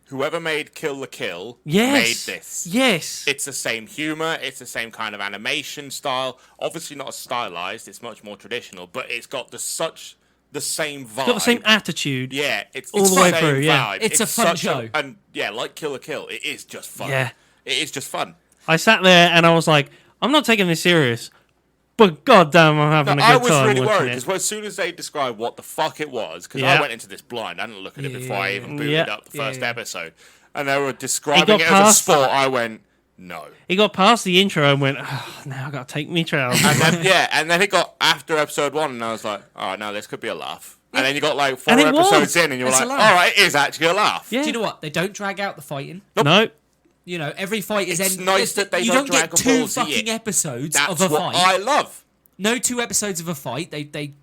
Whoever made Kill the Kill Yes. made this. Yes. It's the same humor. It's the same kind of animation style. Obviously not as stylized. It's much more traditional, but it's got the same vibe. It's got the same attitude. Yeah, it's all it's the way same through, yeah. vibe. It's a fun such show. and yeah, like Kill the Kill, it is just fun. Yeah. It is just fun. I sat there and I was like, I'm not taking this serious, but goddamn, I'm having a I good was time really watching worried it. because as soon as they described what the fuck it was, because Yeah. I went into this blind, I didn't look at it before I even booted Yeah. up the first episode, and they were It describing got it as a past- sport. I went, No. He got past the intro and went, oh, now I got to take me trousers. And then it got after episode 1, and I was like, all right, now this could be a laugh. And then you got like 4 And it episodes was. in, and you're It's like, a all laugh. right, it is actually a laugh. Yeah. Do you know what? They don't drag out the fighting. No. You know, every fight is It's nice that they you don't don't get Dragon 2 Ball Z fucking it. episodes That's of a what fight. I love. No 2 episodes of a fight. They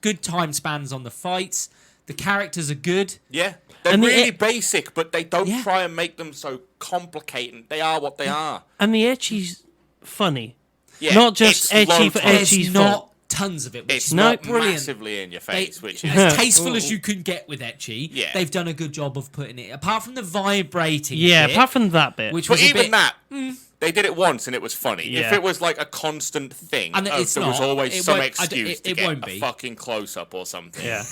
good time spans on the fights. The characters are good. Yeah. They're And the really e- basic, but they don't Yeah. try and make them so complicated. They are what they are. And the ecchi's funny. Yeah, Not just it's ecchi low for tone. There's ecchi's not fault. tons of it, which It's is not brilliant. massively in your They, face, which is... as tasteful as you can get with ecchi, Yeah. they've done a good job of putting it. Apart from the vibrating Yeah, bit, apart from that bit. which But was a even bit, that, they did it once and it was funny. If Yeah. it was like a constant thing, And it's there was not. always It some won't- excuse to it get won't a be. fucking close-up or something, yeah.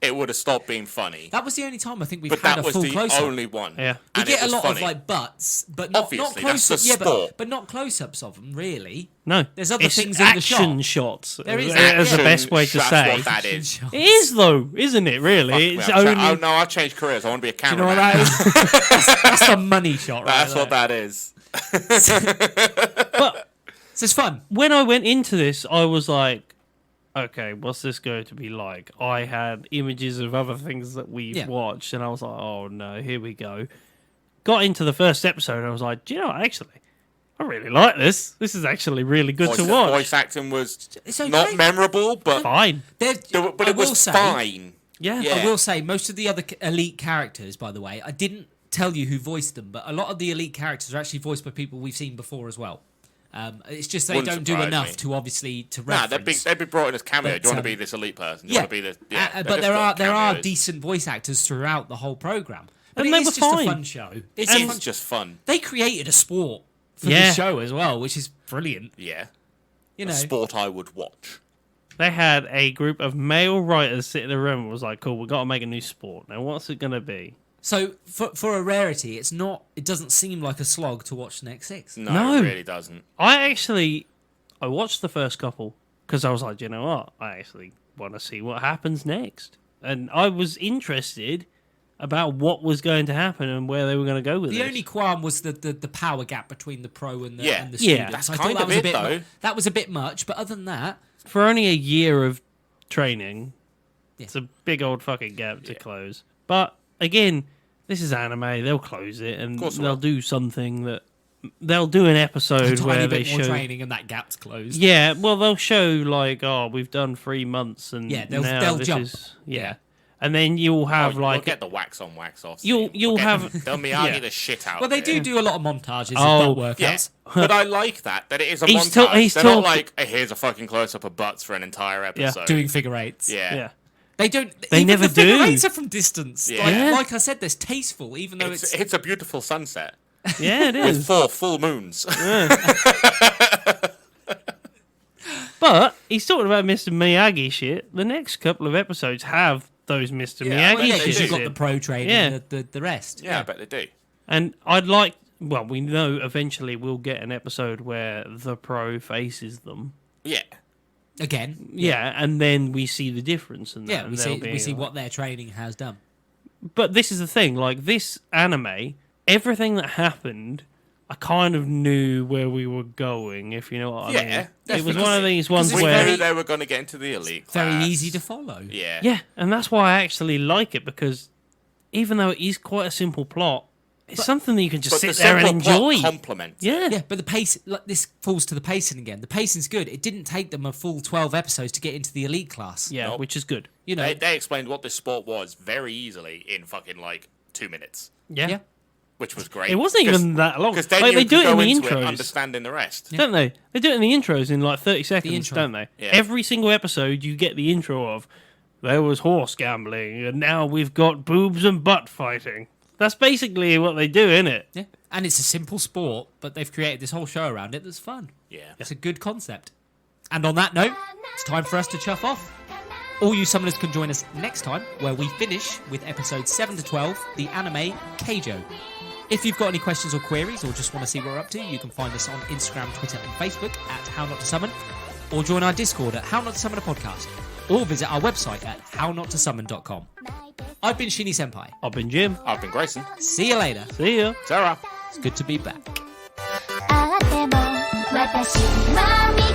it would have stopped being funny. that was the only time I think we've But had that a was full the close-up. only one. Yeah. You And get it a was lot funny. of like butts, but not Obviously, close that's up. the Yeah, sport. but not close-ups of them really. No. There's other it's things in the action shot. shots. There is As the action. best way to That's say. what that is. Shots. It is though, isn't it? Really, Fuck it's me, I'll only. oh no, I'll change careers. I want to be a You know cameraman. what that is? That's a money shot, right? That's what there. that is. But So it's fun. when I went into this, I was like, okay, what's this going to be like? I had images of other things that we've Yeah. watched, and I was like, oh no, here we go. Got into the first episode, and I was like, do you know what, actually, I really like this. This is actually really good to watch. Voice acting was It's okay. not memorable, but Fine. but I it will was say, fine. Yeah. Yeah. I will say, most of the other elite characters, by the way, I didn't tell you who voiced them, but a lot of the elite characters are actually voiced by people we've seen before as well. It's just they Wouldn't don't do surprise enough me. to obviously to Nah, reference. they'd be brought in as cameo. But, Do you want to be um, this elite person? Do you yeah, want to be this? Yeah, they're but just there are got cameos. decent voice actors throughout the whole program. But And it they is were just fine. a fun show. It's It's a fun just fun. They created a sport for Yeah. the show as well, which is brilliant. Yeah, You a know, sport I would watch. They had a group of male writers sit in a room and was like, cool, we've got to make a new sport. Now, what's it going to be? so for a rarity, it's not. It doesn't seem like a slog to watch the next 6. No, No. it really doesn't. I watched the first couple because I was like, you know what? I actually want to see what happens next. And I was interested about what was going to happen and where they were going to go with The this. only qualm was the power gap between the pro and the, Yeah. and the Yeah. students. That's I kind thought that of was a it, bit though. that was a bit much, but other than that, For only a year of training, Yeah. it's a big old fucking gap to Yeah. close. But again, this is anime. They'll close it and course they they'll will. do something that... They'll do an a episode tiny where bit they more show... training and that gap's closed. Yeah, well, they'll show like, oh, we've done 3 months, and Yeah, now they'll this jump. is yeah. Yeah. And then you'll have You'll like get the wax on, wax off. You'll We'll get have- them- they'll Miyagi yeah. the shit out. Well, they of it. do a lot of montages Oh, of butt Yeah, workouts. but I like that it is a He's montage. he's They're not talk- like, hey, here's a fucking close up of butts for an entire episode. Doing figure eights. yeah. yeah. They don't. They even never the figure do. eights are from distance. Yeah. Like, Yeah. like I said, there's tasteful, even though It's a beautiful sunset Yeah, it with is. 4 full moons. But he's talking about Mr. Miyagi shit. The next couple of episodes have those Mr. Yeah, Miyagi well, yeah, they shit. because you've do. got the pro training, Yeah. and the rest. yeah, I bet they do. And I'd like, well, we know eventually we'll get an episode where the pro faces them. Yeah. Again, Yeah, and then we see the difference. And yeah, that, we and see they'll be we see like- what their training has done. But this is the thing, like this anime, everything that happened, I kind of knew where we were going, if you know what I Yeah, mean. It was definitely. one of these ones it's We where... knew they were going to get into the elite class. Very easy to follow. Yeah. Yeah, and that's why I actually like it, because even though it is quite a simple plot, it's something that you can just But the sit there and simple plot enjoy. complements. Yeah. Yeah, but the pace, like, this falls to the pacing again. The pacing's good. It didn't take them a full 12 episodes to get into the elite class. Yeah, Nope. which is good. You know, They explained what this sport was very easily in fucking like 2 minutes, Yeah. yeah. which was great. It wasn't even that long. Because then Like, you they could do it go in the into intros, understanding the rest. don't they? They do it in the intros in like 30 seconds, intro. don't they? Yeah. Every single episode, you get the intro of, there was horse gambling, and now we've got boobs and butt fighting. That's basically what they do, innit? Yeah. And it's a simple sport, but they've created this whole show around it that's fun. Yeah. It's a good concept. And on that note, it's time for us to chuff off. All you summoners can join us next time, where we finish with episodes 7 to 12, the anime Keijo. If you've got any questions or queries, or just want to see what we're up to, you can find us on Instagram, Twitter, and Facebook at How Not to Summon, or join our Discord at How Not to Summon a Podcast, or visit our website at hownottosummon.com. I've been Shinny Senpai. I've been Jim. I've been Grayson. See you later. See ya. Sarah. It's good to be back. 私は